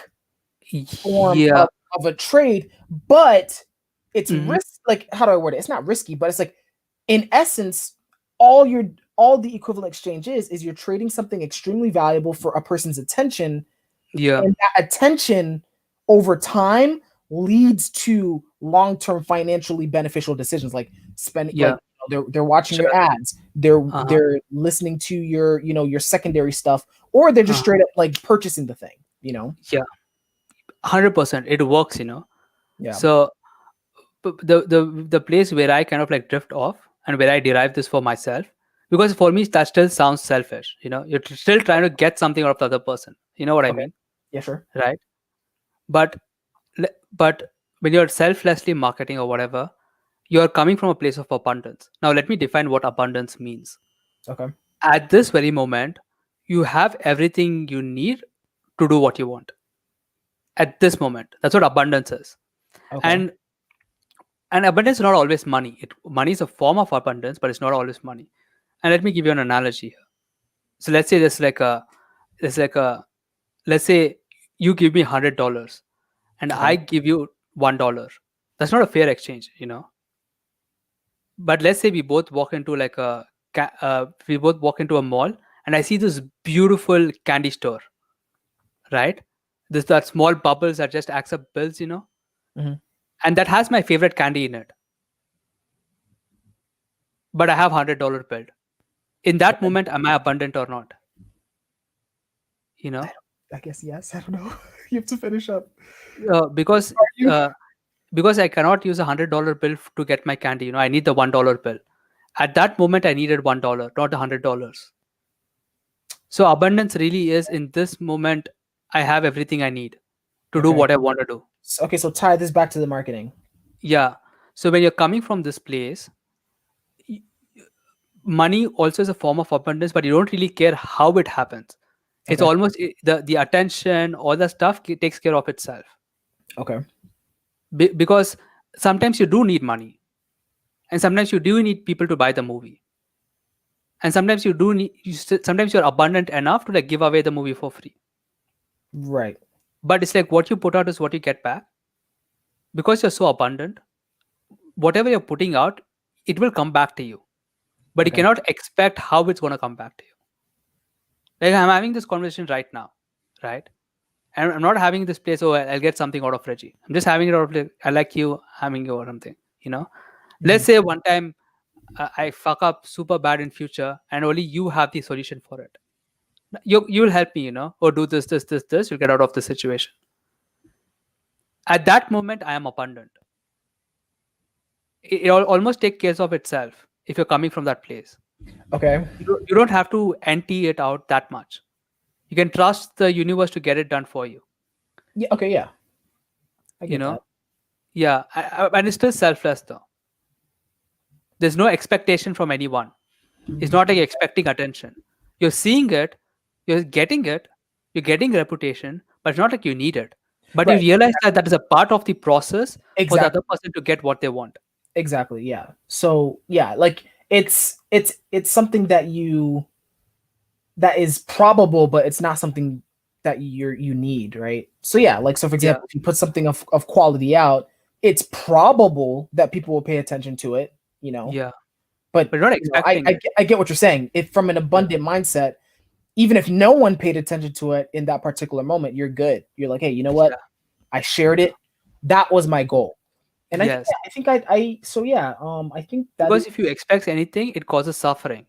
form Yeah. of a trade, but it's Mm-hmm. risk like how do I word it? It's not risky, but it's like in essence, all your all the equivalent exchange is you're trading something extremely valuable for a person's attention, Yeah. and that attention over time leads to long-term financially beneficial decisions like spending like Yeah. they're watching your Sure. ads, they're Uh-huh. they're listening to your your secondary stuff, or they're just Uh-huh. straight up like purchasing the thing. Yeah. 100%. It works. Yeah. So the place where I kind of like drift off and where I derive this for myself, because for me that still sounds selfish. You're still trying to get something out of the other person. You know what I Okay. mean, Yeah, sure. right? But but when you're selflessly marketing or whatever, you're coming from a place of abundance. Now let me define what abundance means. Okay. At this very moment, you have everything you need to do what you want. At this moment, that's what abundance is. Okay. And and abundance is not always money. Money is a form of abundance, but it's not always money. And let me give you an analogy here. So let's say there's like a let's say you give me $100 and Okay. I give you $1. That's not a fair exchange. But let's say we both walk into we both walk into a mall, and I see this beautiful candy store, right? This that small bubbles that just accept bills, Hmm. and that has my favorite candy in it. But I have $100 bill. In that Okay. moment, am I abundant or not? You I, know, don't, I guess yes. I don't know. You have to finish up. uh, because Are you? uh, because I cannot use $100 bill to get my candy. I need the $1 bill. At that moment, I needed $1, not $100. So abundance really is in this moment. I have everything I need to do Okay. what I want to do. Okay. So tie this back to the marketing. Yeah. So when you're coming from this place, y- money also is a form of abundance, but you don't really care how it happens. It's Okay. almost the attention, all the stuff takes care of itself. Okay. Because sometimes you do need money, and sometimes you do need people to buy the movie, and sometimes you do need sometimes you're abundant enough to like give away the movie for free. Right. But it's like what you put out is what you get back. Because you're so abundant, whatever you're putting out, it will come back to you, but you Okay. cannot expect how it's going to come back to you. Like I'm having this conversation right now, right? And I'm not having this place, oh, I'll get something out of Reggie. I'm just having it out of like, I like you, having you or something, you know? Hmm. Let's say one time I fuck up super bad in future and only you have the solution for it. You will help me, or do this, you'll get out of the situation. At that moment, I am abundant. It almost take care of itself if you're coming from that place. Okay. You don't have to empty it out that much. You can trust the universe to get it done for you. Yeah. Okay. Yeah. I You get that. know, yeah, and it's still selfless though. There's no expectation from anyone. It's not like you're expecting attention. You're seeing it, you're getting it, you're getting reputation, but it's not like you need it. But you Right. realize that that is a part of the process for the Exactly. other person to get what they want. Exactly. Yeah. So yeah, like it's something that is probable, but it's not something that you need, right? So yeah, like so for Yeah, example, if you put something of quality out, it's probable that people will pay attention to it. yeah. But But you're not I, expecting I it. get- I get what you're saying. If from an Yeah, abundant mindset, even if no one paid attention to it in that particular moment, you're good. You're like, hey, you know what? yeah, I shared yeah. it. That was my goal. And I think Yes. yeah, I think I so yeah, I think that is Because if you expect anything, it causes suffering.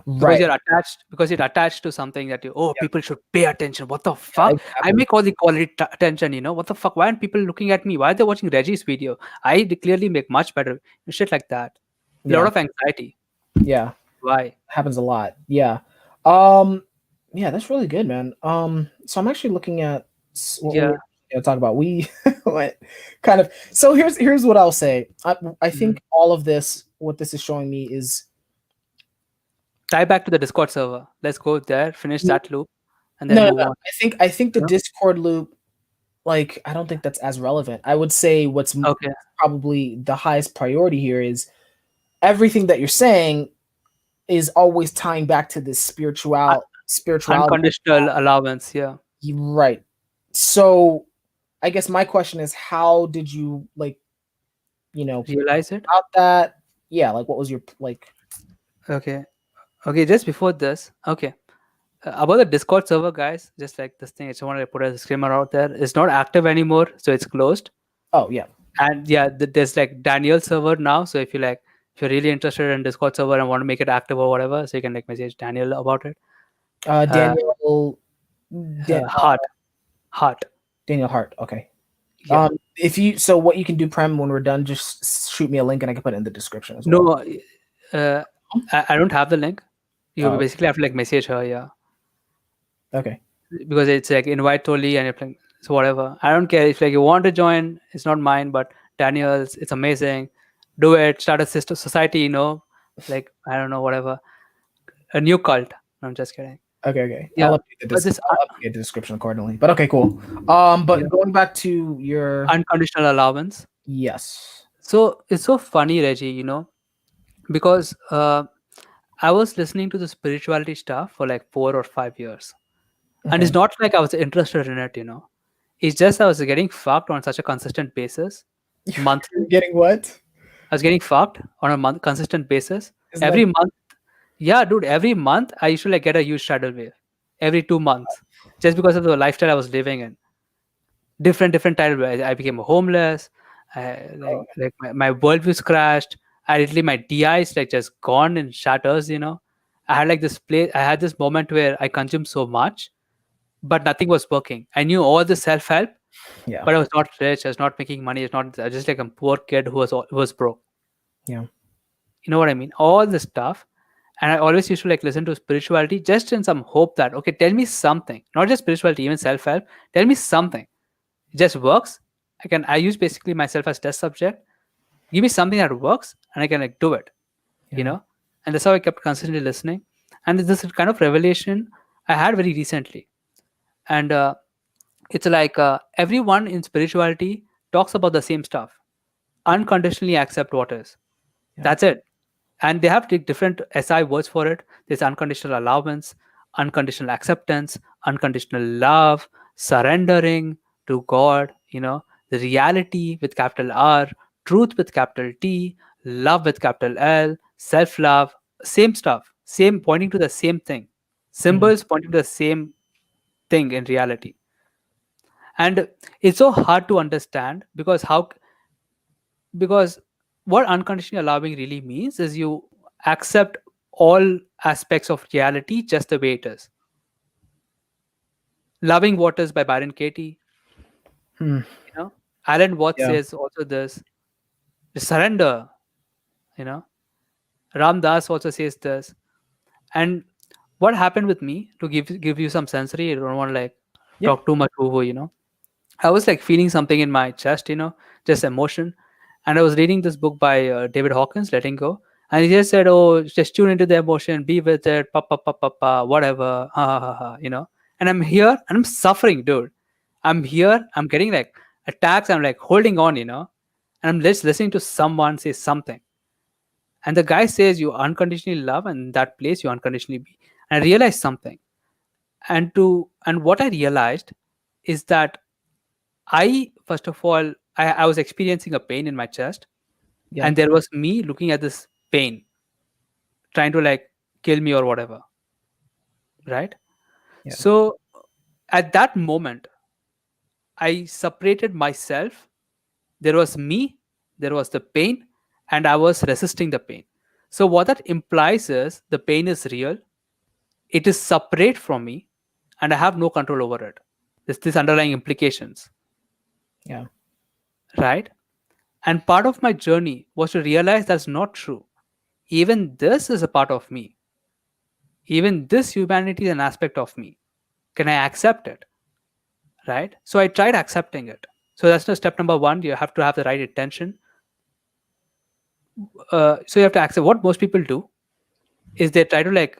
Because right. you're attached, because it attached to something that Yeah, people should pay attention. What the yeah, fuck? I exactly. make all the quality attention. What the fuck? Why aren't people looking at me? Why are they watching Reggie's video? Clearly make much better. Shit like that. A lot Yeah, of anxiety. yeah. Why? Happens a lot. Yeah. Um, yeah, that's really good, man. So I'm actually looking at what we're Yeah. going to talk about. We went kind of. So here's what I'll say. I Mhm. think all of this, what this is showing me is Tie back to the Discord server. Let's go there, finish no, that loop, and no, then no. move on. I think the You know? Discord loop, like, I don't think that's as relevant. I would say Okay. probably the highest priority here is everything that you're saying is always tying back to this Uh, spirituality. unconditional allowance. Yeah. Right. So I guess my question is, how did you, like, Realize it. about that? Yeah, like, what was your like? Okay. Okay. Just before this. Okay. About the Discord server, guys, just like this thing, I just wanted to put a disclaimer out there. It's not active anymore, so it's closed. Oh yeah, And yeah, there's like Daniel server now. So if you're really interested in Discord server and want to make it active or whatever, so you can like message Daniel about it. Uh, Daniel, heart, heart. Daniel Hart. Okay. Yeah. If you so what you can do, Prem, when we're done, just shoot me a link and I can put it in the description as well. No, I don't have the link. You Oh, basically have to like message her, yeah, okay. because it's like invite only, and you're like, so whatever. I don't care if like you want to join. It's not mine, but Daniel's. It's amazing. Do it. Start a sister society. Like I don't know, whatever. A new cult. No, I'm just kidding. Okay, okay. Yeah, but this I'll update the description accordingly. But okay, cool. yeah, But going back to your unconditional allowance. yes. So it's so funny, Reggie. Because I was listening to the spirituality stuff for like 4 or 5 years, and it's Okay. not like I was interested in it. It's just I was getting fucked on such a consistent basis, You're monthly. getting what? I was getting fucked on a consistent basis Isn't that every month. Yeah, dude, every month I used to like get a huge tidal wave every 2 months, just because of the lifestyle I was living in. Different tidal waves. I became homeless. My worldview's crashed. I literally my DI is like just gone in shatters. I had like this place. I had this moment where I consumed so much, but nothing was working. I knew all the self help, yeah, but I was not rich. I was not making money. It's not. I was just like a poor kid who was broke. yeah, You know what I mean? All this stuff. And I always used to like listen to spirituality just in some hope that, okay, tell me something. Not just spirituality, even self help. Tell me something. It just works. I use basically myself as test subject. Give me something that works and I can like do it. you yeah, know and that's how I kept constantly listening. And this kind of revelation I had very recently. And it's like everyone in spirituality talks about the same stuff. Unconditionally accept what is. yeah, That's it. And they have different SI words for it. There's unconditional allowance, unconditional acceptance, unconditional love, surrendering to God, the reality with capital R, truth with capital T, love with capital L, self love, same stuff, same pointing to the same thing, mhm, symbols pointing to the same thing in reality. And it's so hard to understand because what unconditionally allowing really means is you accept all aspects of reality just the way it is. Loving Waters by Byron Katie. hmm, you know Alan Watts yeah, says also this: surrender. you know Ram Das also says this. And what happened with me, to give you some sensory, I don't want to like yeah, talk too much over. I was like feeling something in my chest, just emotion. And I was reading this book by David Hawkins, Letting Go. And he just said, "Oh, just tune into the emotion, be with it, whatever, ha ha ha ha." And I'm here and I'm suffering, dude. I'm here, I'm getting like attacks, I'm like holding on. And I'm just listening to someone say something. And the guy says, "You unconditionally love, and in that place you unconditionally be." And I realized something. And what I realized is that first of all, I was experiencing a pain in my chest, yeah, and there was me looking at this pain, trying to like kill me or whatever, right? yeah, So at that moment, I separated myself. There was me, there was the pain, and I was resisting the pain. So what that implies is the pain is real, it is separate from me, and I have no control over it. There's this underlying implications, yeah, right? And part of my journey was to realize that's not true. Even this is a part of me. Even this humanity is an aspect of me. Can I accept it? Right? So I tried accepting it. So that's the step number one. You have to have the right intention. So you have to accept. What most people do is they try to like,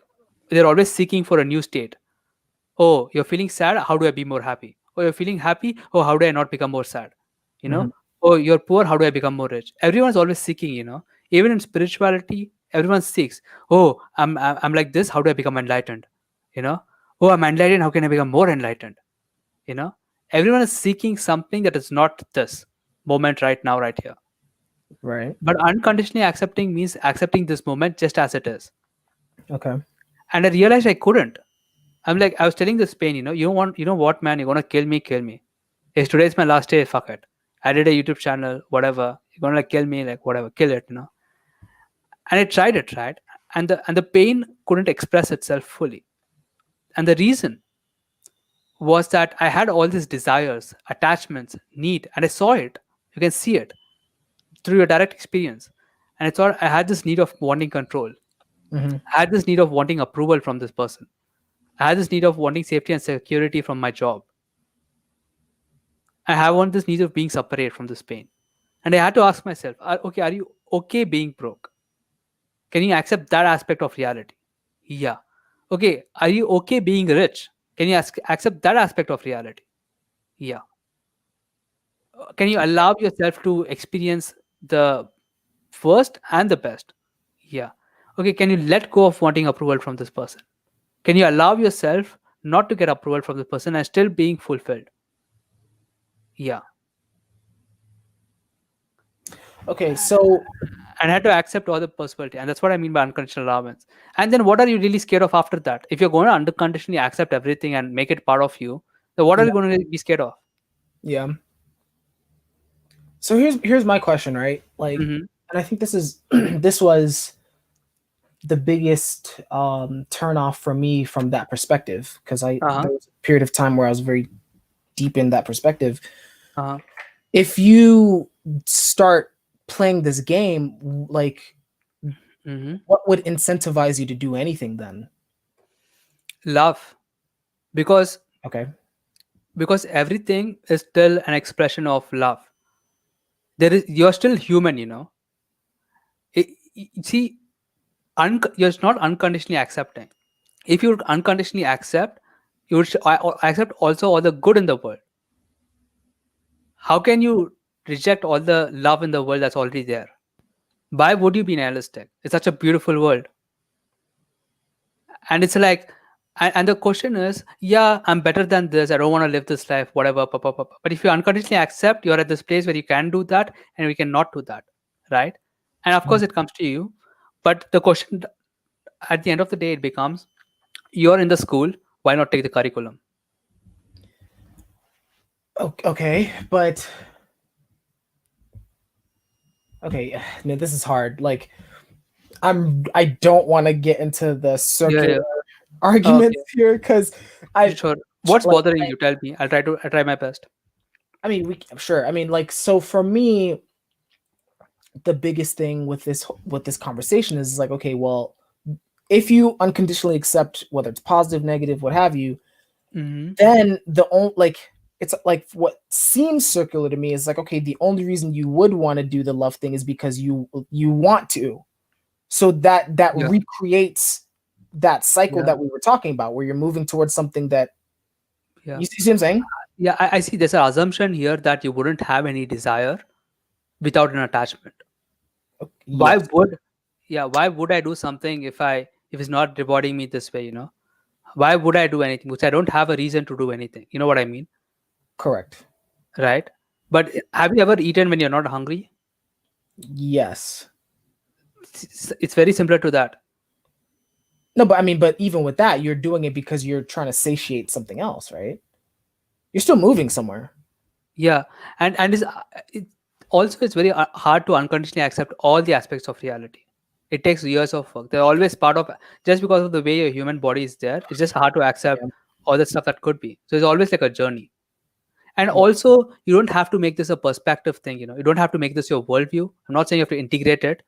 they're always seeking for a new state. Oh, you're feeling sad, how do I be more happy? Oh, you're feeling happy, oh, how do I not become more sad? you know Hmm. oh, you're poor, how do I become more rich? Everyone's always seeking. Even in spirituality, everyone seeks. Oh, I'm like this, how do I become enlightened? you know oh, I'm enlightened, how can I become more enlightened? you know Everyone is seeking something that is not this moment right now, right here. Right. But unconditionally accepting means accepting this moment just as it is. Okay. And I realized I couldn't. I'm like, I was telling this pain, you don't want, you know what, man, you're gonna kill me. If today's my last day, fuck it. I did a YouTube channel, whatever. You're gonna like kill me, like whatever, kill it. And I tried it, right? And the pain couldn't express itself fully. And the reason was that I had all these desires, attachments, need, and I saw it. You can see it through your direct experience. And I thought I had this need of wanting control. Hmm. I had this need of wanting approval from this person. I had this need of wanting safety and security from my job. I have on this need of being separate from this pain. And I had to ask myself, okay, are you okay being broke? Can you accept that aspect of reality? Yeah. Okay, are you okay being rich? Can you accept that aspect of reality? Yeah. Can you allow yourself to experience the worst and the best? Yeah. Okay, can you let go of wanting approval from this person? Can you allow yourself not to get approval from the person and still being fulfilled? Yeah. Okay. So And I had to accept all the possibility. And that's what I mean by unconditional allowance. And then what are you really scared of after that? If you're going to unconditionally accept everything and make it part of you, then what are yeah, you going to be scared of? yeah. So here's my question, right? Like, Mm-hmm. and I think this is this was the biggest turn off for me from that perspective, because I Uh-huh. there was a period of time where I was very deep in that perspective. Uh-huh. If you start playing this game, like, Mm-hmm. what would incentivize you to do anything then? Love. Because Okay. everything is still an expression of love. You're still human. See, you're not unconditionally accepting. If you unconditionally accept, you would accept also all the good in the world. How can you reject all the love in the world that's already there? Why would you be nihilistic? It's such a beautiful world. And it's like, and the question is, yeah, I'm better than this. I don't want to live this life, whatever. But if you unconditionally accept, you're at this place where you can do that and we cannot do that. Right. And of course, it comes to you. But the question at the end of the day, it becomes, you're in the school. Why not take the curriculum? Okay, but okay, no, this is hard. Like, I don't want to get into the Yeah, circular yeah. Okay. arguments here, because I Sure. What's like bothering you? Tell me. I try my best. I mean, we sure. I mean, like, so for me, the biggest thing with this conversation is like, okay, well, if you unconditionally accept whether it's positive, negative, what have you, Mm-hmm. then the only like it's like what seems circular to me is like, okay, the only reason you would want to do the love thing is because you want to. So that Yeah. recreates that cycle Yeah. that we were talking about, where you're moving towards something that Yeah. you see what I'm saying? Yeah. I see there's an assumption here that you wouldn't have any desire without an attachment. Why Yes, would, yeah, why would I do something if it's not rewarding me this way? Why would I do anything which I don't have a reason to do anything? You know what I mean? correct. Right? But have you ever eaten when you're not hungry? Yes. It's very similar to that. No, but I mean, but even with that, you're doing it because you're trying to satiate something else, right? You're still moving somewhere. Yeah. And it also, it's very hard to unconditionally accept all the aspects of reality. It takes years of work. They're always part of, just because of the way your human body is there, it's just hard to accept Yeah. all the stuff that could be. So it's always like a journey. And Yeah. also, you don't have to make this a perspective thing. You don't have to make this your worldview. I'm not saying you have to integrate it.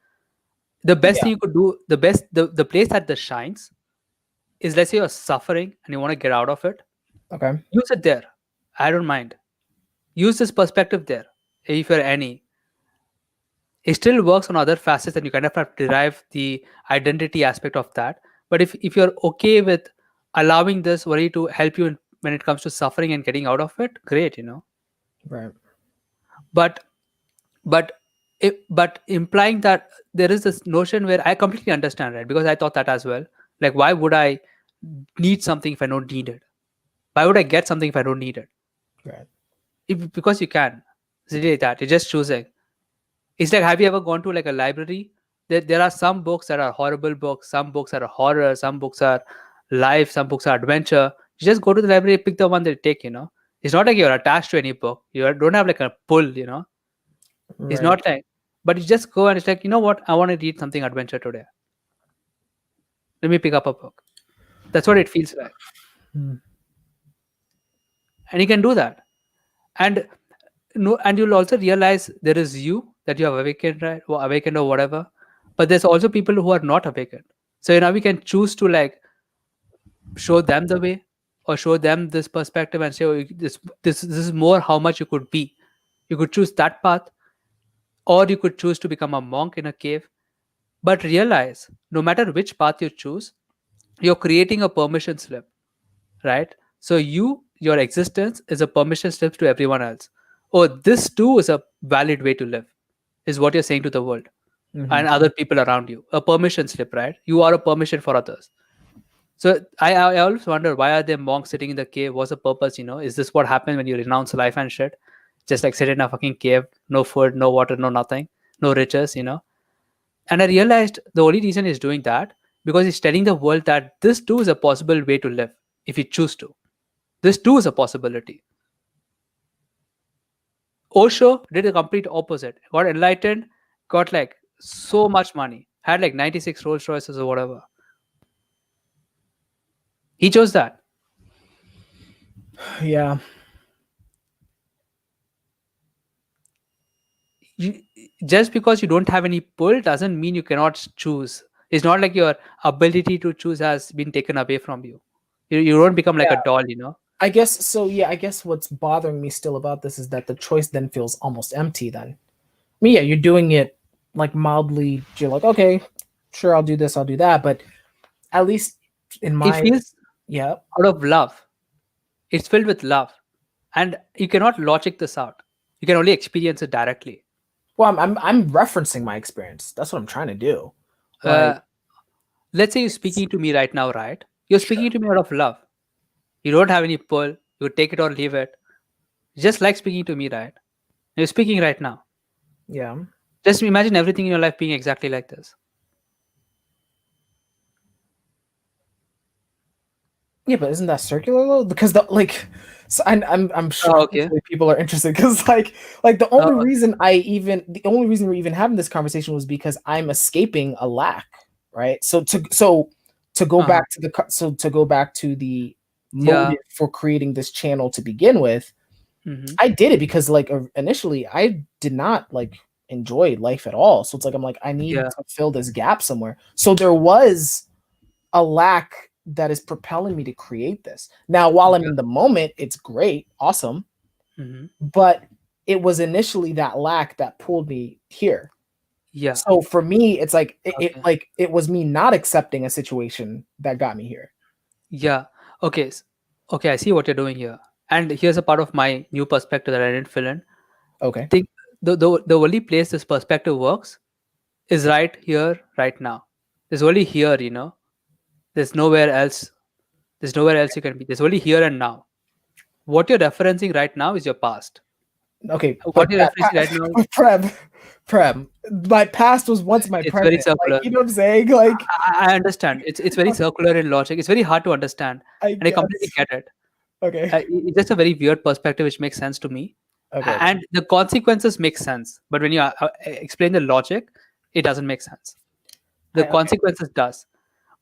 The best Yeah. thing you could do, the place that this shines, is, let's say you're suffering and you want to get out of it, Okay. use it there. I don't mind. Use this perspective there. If you're any, it still works on other facets, and you kind of have to derive the identity aspect of that. But if you're okay with allowing this worry to help you when it comes to suffering and getting out of it, great. Right. But but but implying that there is this notion where I completely understand, right? Because I thought that as well. Like, why would I need something if I don't need it? Why would I get something if I don't need it? Right. Because you can. It's really that. You're just choosing. It's like, have you ever gone to like a library? There are some books that are horrible books, some books are horror, some books are life, some books are adventure. You just go to the library, pick the one that you take. It's not like you're attached to any book. Don't have like a pull. It's Right. not like, but you just go and it's like, you know what? I want to read something adventure today. Let me pick up a book. That's what it feels like. Hmm. And you can do that. And no, and you'll also realize there is you that you have awakened, right? Or awakened or whatever. But there's also people who are not awakened. So now we can choose to like show them the way or show them this perspective and say, oh, this is more how much you could be. You could choose that path, or you could choose to become a monk in a cave. But realize no matter which path you choose, you're creating a permission slip, right? So your existence is a permission slip to everyone else. Oh, this too is a valid way to live, is what you're saying to the world Hmm. and other people around you. A permission slip, right? You are a permission for others. So I always wonder, why are there monks sitting in the cave? What's the purpose? Is this what happens when you renounce life and shit? Just like sit in a fucking cave, no food, no water, no nothing, no riches. And I realized the only reason he's doing that because he's telling the world that this too is a possible way to live if you choose to. This too is a possibility. Osho did the complete opposite. Got enlightened, got like so much money, had like 96 Rolls Royces or whatever. He chose that. Yeah. You, just because you don't have any pull doesn't mean you cannot choose. It's not like your ability to choose has been taken away from you. You don't become like a Yeah. doll. I guess so. Yeah. I guess what's bothering me still about this is that the choice then feels almost empty. Then, I mean, yeah, you're doing it like mildly. You're like, okay, sure, I'll do this, I'll do that. But at least in It my, feels yeah. out of love. It's filled with love. And you cannot logic this out. You can only experience it directly. Well, I'm referencing my experience. That's what I'm trying to do. Like, Uh, let's say you're speaking to me right now, right? You're speaking to me out of love. You don't have any pull. You take it or leave it. Just like speaking to me, right? You're speaking right now. yeah. Just imagine everything in your life being exactly like this. Yeah, but isn't that circular though? Because the like, so I'm sure Oh, okay. hopefully people are interested because like the only reason we're even having this conversation was because I'm escaping a lack, right? To go Uh-huh. back to to go back to the Yeah. motive for creating this channel to begin with, Mm-hmm. I did it because like initially I did not like enjoy life at all. So it's like I'm like I need Yeah. to fill this gap somewhere. So there was a lack that is propelling me to create this. Now, while I'm Yeah. in the moment, it's great, awesome, Mm-hmm. but it was initially that lack that pulled me here. Yeah. So for me, it's like Okay. it was me not accepting a situation that got me here. Yeah. Okay. Okay. I see what you're doing here. And here's a part of my new perspective that I didn't fill in. Okay. Think the only place this perspective works is right here, right now. There's only here. There's nowhere else. There's nowhere else you can be. There's only here and now. What you're referencing right now is your past. Okay, What you're referencing right now, Prem, Prem, my past was once my it's very present. Like circular. you know what I'm saying? Like I understand. It's very circular in logic. It's very hard to understand, I and I completely guess. get it. Okay. It's just a very weird perspective, which makes sense to me, Okay. Okay. and the consequences make sense. But when you explain the logic, it doesn't make sense. The Okay. consequences does.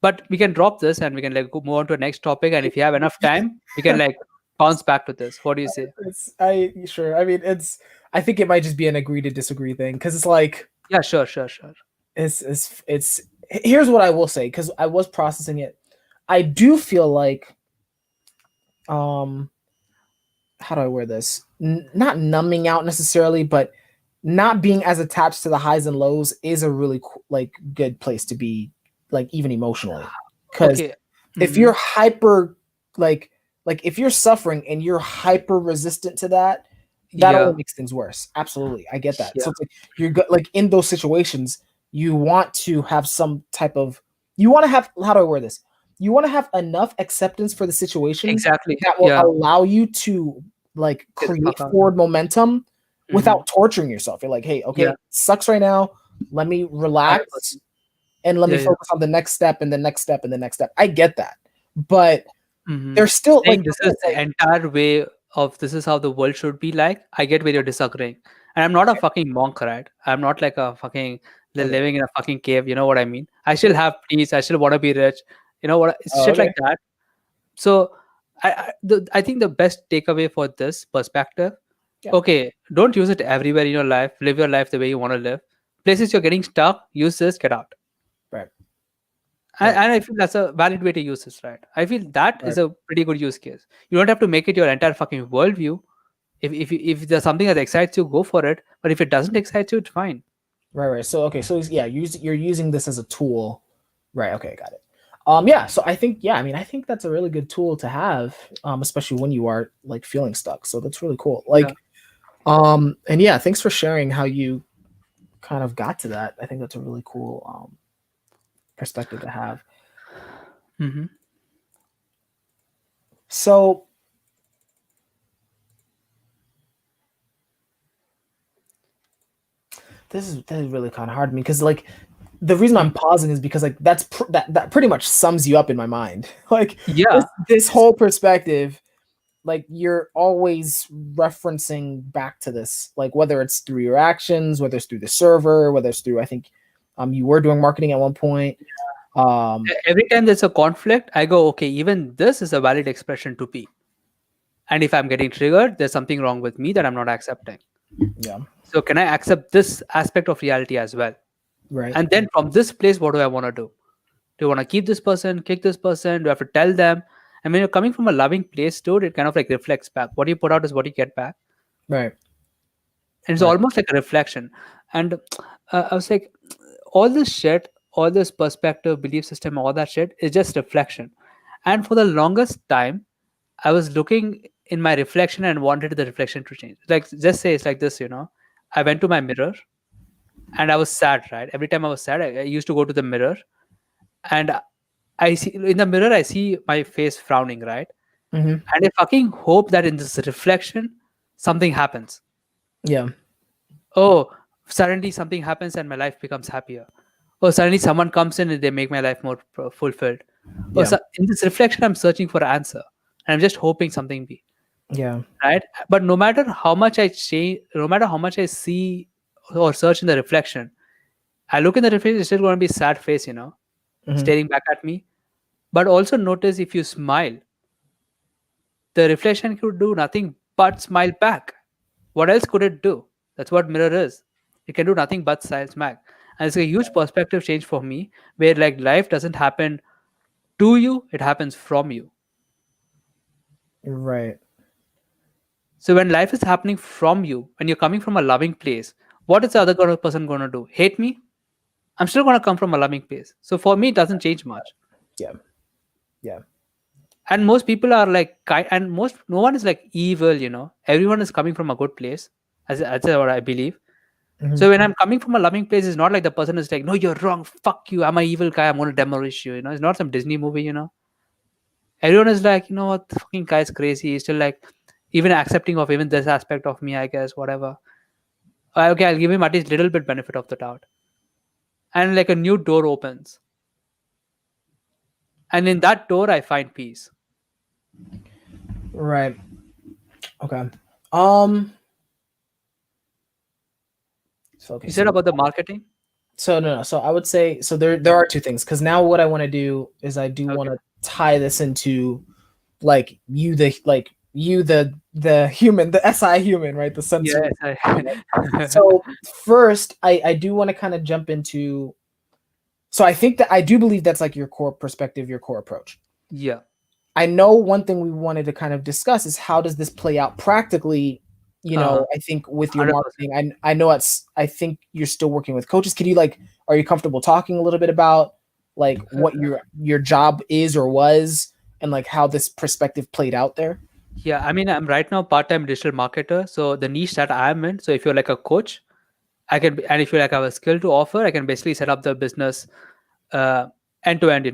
But we can drop this and we can like move on to the next topic. And if you have enough time, we can like bounce back to this. What do you say? It's I sure. I mean, it's. I think it might just be an agree to disagree thing because it's like Yeah, sure, sure, sure. it's. Here's what I will say because I was processing it. I do feel like, um how do I wear this? Not numbing out necessarily, but not being as attached to the highs and lows is a really like good place to be, like even emotionally. Because Okay. if Mm-hmm. you're hyper, like if you're suffering and you're hyper resistant to that, that only Yeah. makes things worse. Absolutely, I get that. Yeah. So it's like you're like in those situations, you want to have some type of, you want to have, how do I wear this? You want to have enough acceptance for the situation Exactly. that will Yeah. allow you to like Get the fuck create out. forward momentum Mm-hmm. without torturing yourself. You're like, hey, okay, Yeah. it sucks right now. Let me relax 100%. and let me Yeah. Yeah. focus on the next step and the next step and the next step. I get that. But Mm-hmm. there's still like, Saying this is the entire way of this is how the world should be like. I get where you're disagreeing. And I'm not a fucking monk, right? I'm not like a fucking okay, living in a fucking cave. You know what I mean? I still have peace. I still want to be rich. You know what? It's oh, shit like okay, that. So I think the best takeaway for this perspective, yeah, okay, don't use it everywhere in your life. Live your life the way you want to live. Places you're getting stuck, use this, get out. right, And, right, and I feel that's a valid way to use this, right? I feel that right, is a pretty good use case. You don't have to make it your entire fucking worldview. If there's something that excites you, go for it. But if it doesn't excite you, it's fine. right, right. So okay, so yeah, you're using this as a tool, right? Okay, got it. Yeah, so I think, yeah, I mean, I think that's a really good tool to have, especially when you are like feeling stuck. So that's really cool. Yeah. Like, and yeah, thanks for sharing how you kind of got to that. I think that's a really cool perspective to have. Hmm. So this is really kind of hard to me because like the reason I'm pausing is because like that pretty much sums you up in my mind. Like Yeah. this whole perspective, like you're always referencing back to this, like whether it's through your actions, whether it's through the server, whether it's through, I think you were doing marketing at one point. Every time there's a conflict, I go, okay, even this is a valid expression to be. And if I'm getting triggered, there's something wrong with me that I'm not accepting. Yeah, So can I accept this aspect of reality as well? right, And then from this place, what do I want to do? Do you want to keep this person, kick this person? Do I have to tell them? And when you're coming from a loving place, dude, it kind of like reflects back. What you put out is what you get back. right, And it's right, almost like a reflection. And I was like, all this shit, all this perspective, belief system, all that shit is just reflection. And for the longest time, I was looking in my reflection and wanted the reflection to change. Like, just say it's like this, I went to my mirror and I was sad, right? Every time I was sad, I used to go to the mirror and I see in the mirror, I see my face frowning, right? hmm, And I fucking hope that in this reflection, something happens. yeah, Oh, suddenly something happens and my life becomes happier. Oh, suddenly someone comes in and they make my life more fulfilled. Oh, yeah, so in this reflection, I'm searching for an answer. And I'm just hoping something be yeah, right. But no matter how much I change, no matter how much I see or search in the reflection, I look in the reflection, it's still going to be sad face, hmm, staring back at me. But also notice if you smile, the reflection could do nothing but smile back. What else could it do? That's what mirror is. It can do nothing but smile back. And it's a huge perspective change for me, where like life doesn't happen to you, it happens from you. right, So when life is happening from you, when you're coming from a loving place, what is the other person going to do? Hate me? I'm still going to come from a loving place. So for me, it doesn't change much. yeah, yeah, And most people are like kind, and no one is like evil. Everyone is coming from a good place, as what I believe. hmm, So when I'm coming from a loving place, it's not like the person is like, no, you're wrong. Fuck you. I'm an evil guy. I'm going to demolish you. It's not some Disney movie. Everyone is like, what, the fucking guy is crazy. He's still like, even accepting of even this aspect of me, I guess, whatever. Okay, I'll give him at least little bit benefit of the doubt. And like a new door opens. And in that door, I find peace. right. Okay. Um. So okay. You said about the marketing? No. So I would say, so there are two things, because now what I want to do is I do want Okay. to tie this into like you the human, the SI human, right? The sensory. Yes. So first, I do want to kind of jump into. So I think that I do believe that's like your core perspective, your core approach. Yeah, I know one thing we wanted to kind of discuss is how does this play out practically? I think with your 100%. marketing, I know I think you're still working with coaches. Can you are you comfortable talking a little bit about like what your job is or was and like how this perspective played out there? Yeah, I mean, I'm right now part-time digital marketer. So the niche that I'm in, so if you're like a coach, I can, and if you like have a skill to offer, I can basically set up the business uh, end to end.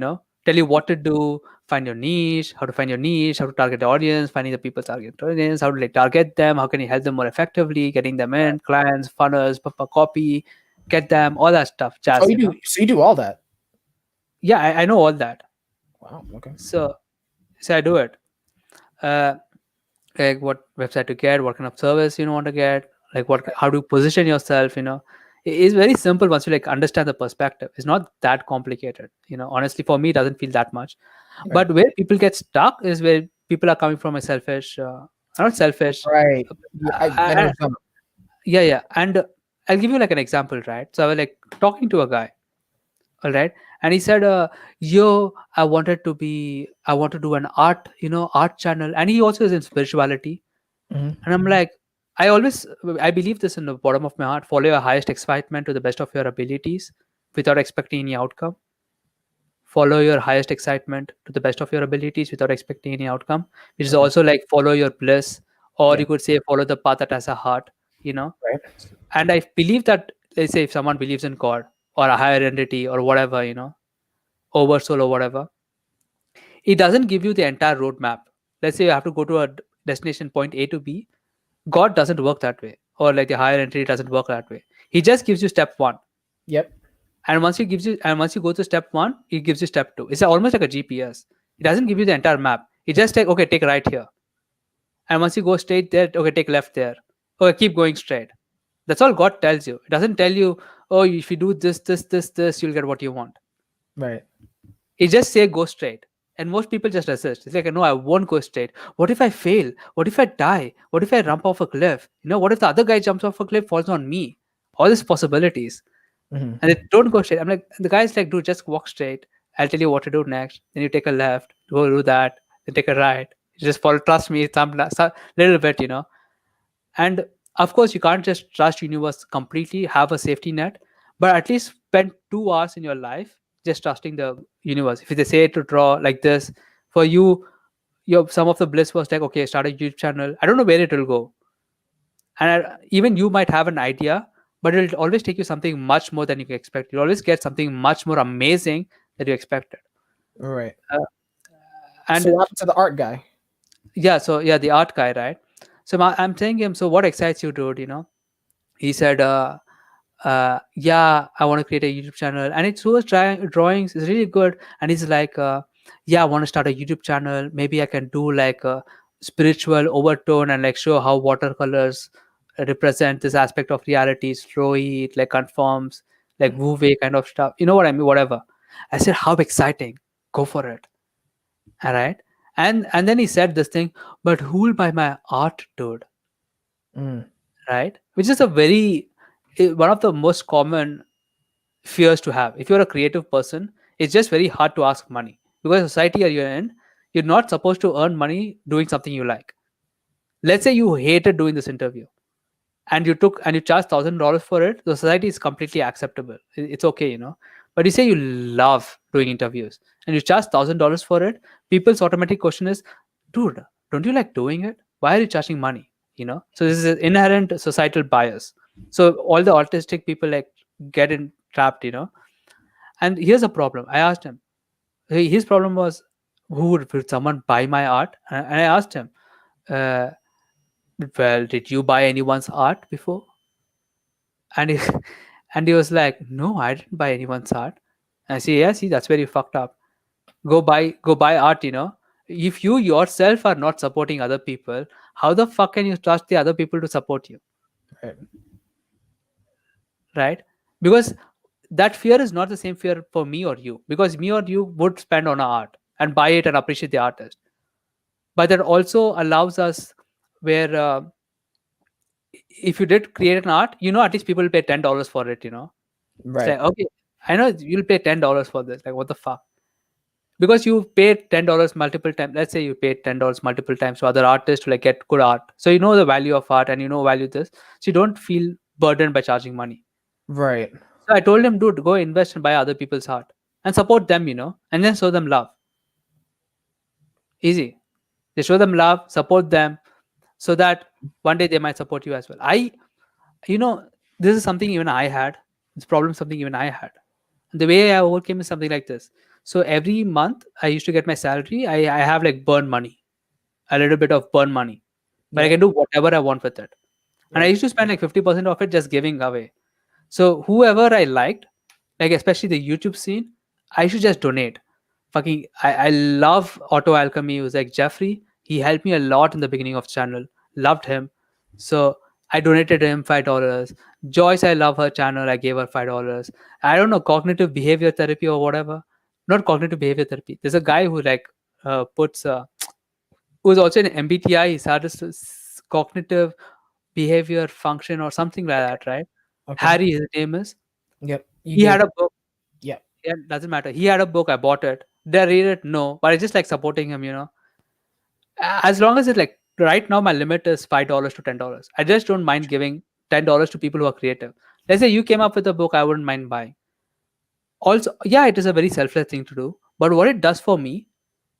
Tell you what to do, find your niche, how to find your niche, how to target the audience, finding the people's target audience, how to like target them, how can you help them more effectively, getting them in, clients, funnels, copy, get them, all that stuff, Oh, jazz. you do all that. Yeah, I know all that. Wow. Okay. So I do it. Uh, like what website to get, what kind of service you want to get, like what, how to position yourself. It's very simple once you like understand the perspective. It's not that complicated. Honestly, for me, it doesn't feel that much. Right. But where people get stuck is where people are coming from a selfish, not selfish. Right. Yeah, I know I, what you're talking yeah, yeah. And I'll give you like an example, right? So I was like talking to a guy, all right, and he said, yo, I want to do an art, art channel, and he also is in spirituality. about. And I'm like, I always, I believe this in the bottom of my heart: follow your highest excitement to the best of your abilities without expecting any outcome. Follow your highest excitement to the best of your abilities without expecting any outcome, which is Okay. also like follow your bliss, or Yeah. you could say follow the path that has a heart, you know. Right. And I believe that, let's say, if someone believes in God or a higher entity or whatever, oversoul or whatever, it doesn't give you the entire roadmap. Let's say you have to go to a destination point A to B. God doesn't work that way, or like the higher entity doesn't work that way. He just gives you step one, Yep. and once you go to step one, he gives you step two. It's almost like a GPS. It doesn't give you the entire map. It just take, okay, take right here, and once you go straight there, okay, take left there. Okay, keep going straight. That's all God tells you. It doesn't tell you, oh, if you do this, this, this, this, you'll get what you want. Right. It just say go straight. And most people just resist. It's like, no, I won't go straight. What if I fail? What if I die? What if I jump off a cliff? What if the other guy jumps off a cliff, falls on me? All these possibilities. Hmm. And they don't go straight. I'm like, the guy's like, dude, just walk straight. I'll tell you what to do next. Then you take a left, go do that, then take a right. You just follow, trust me, some little bit. And of course, you can't just trust universe completely, have a safety net, but at least spend 2 hours in your life just trusting the universe. If they say to draw like this, for you, your some of the bliss was like, okay, start a YouTube channel. I don't know where it will go, and even you might have an idea, but it'll always take you something much more than you expect. You'll always get something much more amazing than you expected. Right. Uh, So and what happened to the art guy? yeah, so yeah, the art guy, right? So I'm saying him, so what excites you, dude? He said, yeah, I want to create a YouTube channel, and it's was drawings is really good. And he's like, yeah, I want to start a YouTube channel. Maybe I can do like a spiritual overtone and like show how watercolors represent this aspect of reality, flowy, it like conforms, like Mhm. wu wei kind of stuff. You know what I mean? Whatever. I said, how exciting! Go for it. All right. And then he said this thing, but who will buy my art, dude? Mm. Right? Which is a very one of the most common fears to have. If you're a creative person, it's just very hard to ask money because society you're in, you're not supposed to earn money doing something you like. Let's say you hated doing this interview and you charge $1,000 for it. The society is completely acceptable. It's okay. But you say you love doing interviews and you charge $1,000 for it. People's automatic question is, dude, don't you like doing it? Why are you charging money? So this is an inherent societal bias. So all the autistic people like get in trapped. And here's a problem. I asked him. His problem was, who would someone buy my art? And I asked him, uh, well, did you buy anyone's art before? And he, and he was like, no, I didn't buy anyone's art. And I say, yeah, see, that's where you fucked up. Go buy art. If you yourself are not supporting other people, how the fuck can you trust the other people to support you? Right. Right? Because that fear is not the same fear for me or you, because me or you would spend on our art and buy it and appreciate the artist. But that also allows us where if you did create an art, at least people will pay $10 for it. It's Right. like, okay, I know you'll pay $10 for this. Like, what the fuck? because you paid $10 multiple times. Let's say you paid $10 multiple times to other artists to like get good art, so you know the value of art and you know value this, so you don't feel burdened by charging money. Right. So I told him, dude, go invest and buy other people's art and support them, and then show them love. Easy. They show them love, support them, so that one day they might support you as well. You know this is something even I had. It's problem something even I had. The way I overcame is something like this. So every month I used to get my salary. I have like burn money, a little bit of burn money, but I Yep. can do whatever I want with it. And I Right. used to spend like 50% of it just giving away. So whoever I liked, like especially the YouTube scene, I should just donate. Fucking, I love Auto Alchemy. It was like Jeffrey. He helped me a lot in the beginning of channel. Loved him, so I donated him $5. Joyce, I love her channel. I gave her $5. I don't know, cognitive behavior therapy or whatever. Not cognitive behavior therapy. There's a guy who like puts who's also in MBTI. He started cognitive behavior function or something like that, right? Okay. Harry, his name is. Yep. You He gave. had a book. Yep. Yeah, doesn't matter. He had a book. I bought it. Did I read it? No, but I just like supporting him. As long as it like right now, my limit is $5 to $10. I just don't mind giving $10 to people who are creative. Let's say you came up with a book, I wouldn't mind buying. Also, yeah, it is a very selfless thing to do. But what it does for me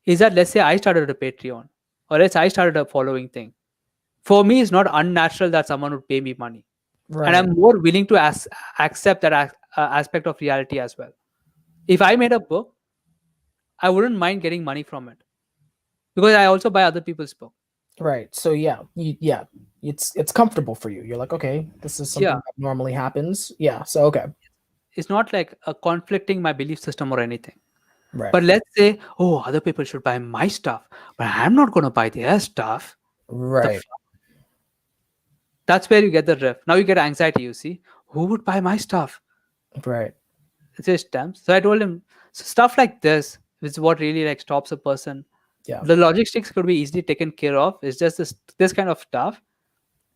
is that let's say I started a Patreon, or let's say I started a following thing. For me, it's not unnatural that someone would pay me money, and Right. I'm more willing to accept that aspect of reality as well. If I made a book, I wouldn't mind getting money from it because I also buy other people's book. Right. So yeah, it's comfortable for you. You're like, okay, this is something Yeah, that normally happens. Yeah. So okay. it's not like a conflicting my belief system or anything. Right. But let's say, oh, other people should buy my stuff, but I'm not going to buy their stuff. The Right. f- that's where you get the riff. Now you get anxiety. You see, who would buy my stuff? Right. It's just stamps. So I told him, so stuff like this is what really like stops a person. Yeah. The logistics could be easily taken care of. It's just this kind of stuff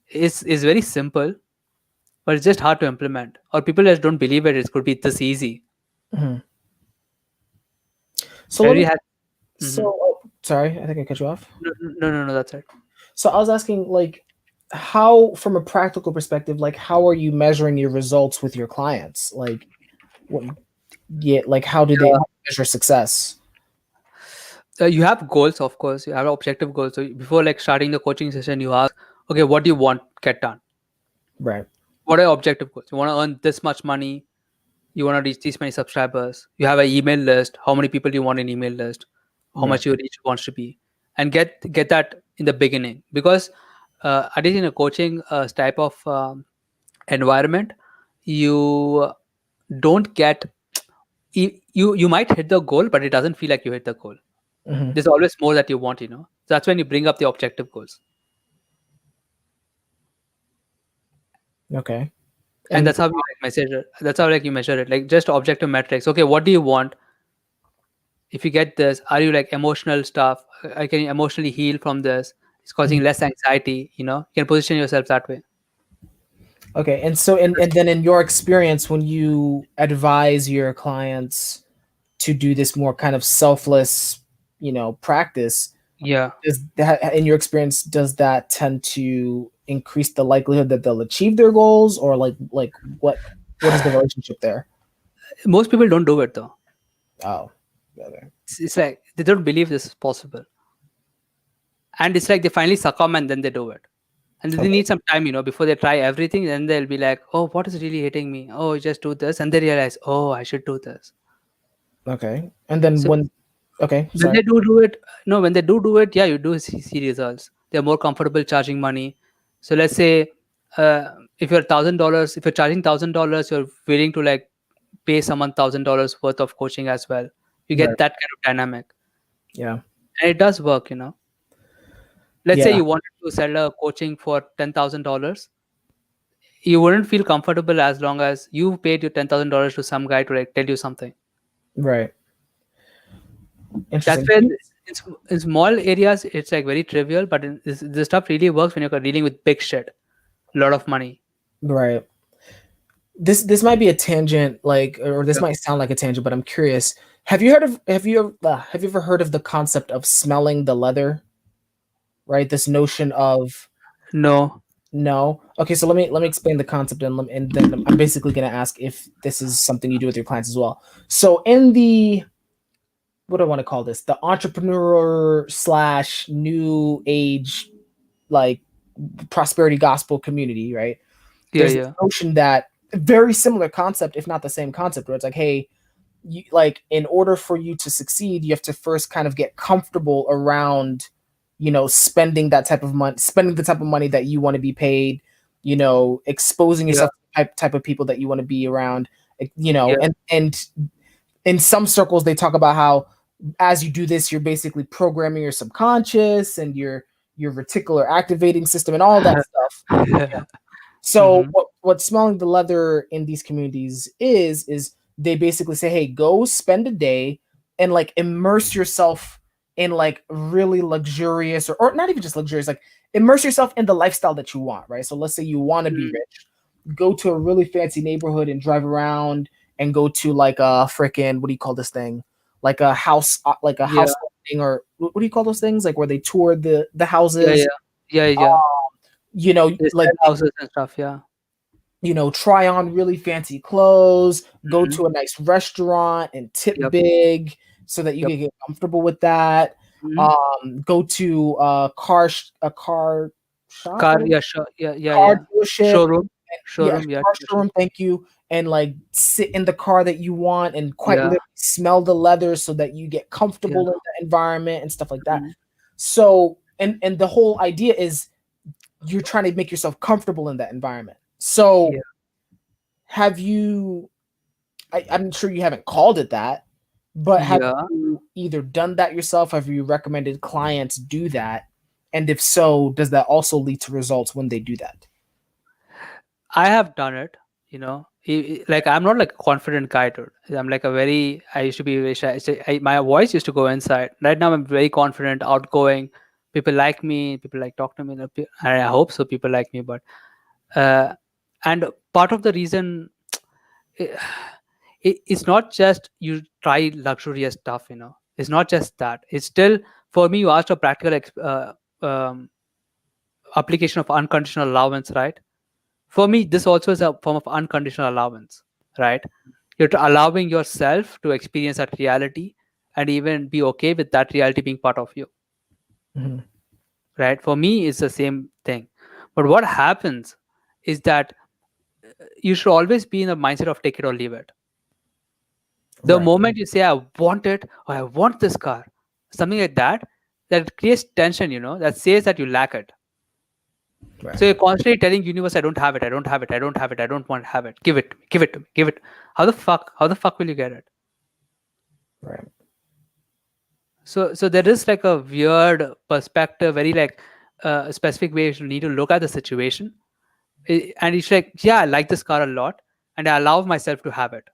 is very simple, but it's just hard to implement. Or people just don't believe it. It could be this easy. Mhm. So I let already me. had. So Mhm. sorry, I think I cut you off. No, no, no, no. That's it. So I was asking, like, how, from a practical perspective, like, how are you measuring your results with your clients? Like, what? Yeah, like, how do they measure success? You have goals, of course. You have objective goals. So before like starting the coaching session, you ask, okay, what do you want get done? Right. What are objective goals? You want to earn this much money. You want to reach these many subscribers. You have an email list. How many people do you want in email list? How Right. much your reach wants to be, and get that in the beginning because at least in a coaching type of environment, you don't get you might hit the goal, but it doesn't feel like you hit the goal. Hmm. There's always more that you want. So that's when you bring up the objective goals. Okay. And And that's how you like measure it. That's how like you measure it, like just objective metrics. Okay, what do you want? If you get this, are you like emotional stuff? I can emotionally heal from this. It's causing less anxiety. You can position yourself that way. okay, and so and then in your experience, when you advise your clients to do this more kind of selfless, practice, Yeah, does that, in your experience, does that tend to increase the likelihood that they'll achieve their goals, or like what is the relationship there? most people don't do it though. Oh, okay. It's like they don't believe this is possible, and it's like they finally succumb and then they do it. And they Okay. need some time, before they try everything. Then they'll be like, oh, what is really hitting me? Oh, just do this, and they realize, oh, I should do this. Okay. And then So when okay, when sorry. they do it, no, when they do it, yeah, you do see results. They're more comfortable charging money. So let's say if you're $1,000, if you're charging $1,000, you're willing to like pay someone $1,000 worth of coaching as well. You Right. get that kind of dynamic, Yeah. and it does work. Let's say Yeah. you wanted to sell a coaching for $10,000. You wouldn't feel comfortable as long as you paid your $10,000 to some guy to like tell you something. Right. That's Interesting. where in small areas it's like very trivial, but this stuff really works when you're dealing with big shit, a lot of money. Right. This might be a tangent, like, or this Yeah. might sound like a tangent, but I'm curious. have you ever heard of the concept of smelling the leather? Right, this notion of No. no. Okay, so let me explain the concept, and then I'm basically going to ask if this is something you do with your clients as well. So in the what do I want to call this? The entrepreneur slash new age like prosperity gospel community, right? Yeah, There's this yeah, notion that very similar concept, if not the same concept, where it's like, hey, you, like in order for you to succeed, you have to first kind of get comfortable around, spending that type of money, spending the type of money that you want to be paid, exposing yeah, yourself to the type of people that you want to be around, yeah, and in some circles they talk about how as you do this, you're basically programming your subconscious and your reticular activating system and all that stuff. So mm-hmm. what smelling the leather in these communities is they basically say, hey, go spend a day and like immerse yourself in like really luxurious or not even just luxurious, like immerse yourself in the lifestyle that you want, right? So let's say you want to be Mm, rich, go to a really fancy neighborhood and drive around and go to like a freaking what do you call this thing? Like a yeah, house thing, or what do you call those things? Like where they tour the yeah, houses, yeah, yeah, yeah. They like sell houses and stuff. Yeah. try on really fancy clothes, go Mm-hmm. to a nice restaurant and tip Yep. big so that you Yep. can get comfortable with that. Mm-hmm. Go to a car shop, Car. what is Yeah. Sure. Yeah. Yeah. car Yeah. dealership, Showroom. yeah, Showroom. Yeah. car Dealership. showroom, thank you, and like sit in the car that you want and quite Yeah. literally smell the leather so that you get Yeah. comfortable in the environment and stuff like that. Mm-hmm. So and the whole idea is you're trying to make yourself comfortable in that environment. So Yeah. have you I'm sure you haven't called it that, but have Yeah. you either done that yourself? Have you recommended clients do that? And if so, does that also lead to results when they do that? I have done it. Like I'm not like a confident guy, dude. I'm like a very. I used to be very shy. My voice used to go inside. Right now, I'm very confident, outgoing. People like me. People like talk to me. I hope so. People like me, but uh, and part of the reason it, it's not just you try luxurious stuff. It's not just that. It's still for me. You asked a practical um, application of unconditional allowance, right? For me this also is a form of unconditional allowance, right? You're allowing yourself to experience that reality and even be okay with that reality being part of you, Mhm. right? For me it's the same thing. But what happens is that you should always be in the mindset of take it or leave it. The Right, moment you say I want it or I want this car, something like that, that creates tension, that says that you lack it. right, So you're constantly telling universe, I don't have it, I don't have it, I don't have it, I don't want to have it. Give it to me, give it to me, give it. How the fuck will you get it? right. So there is like a weird perspective, very like specific way you need to look at the situation. And it's like, yeah, I like this car a lot, and I allow myself to have it.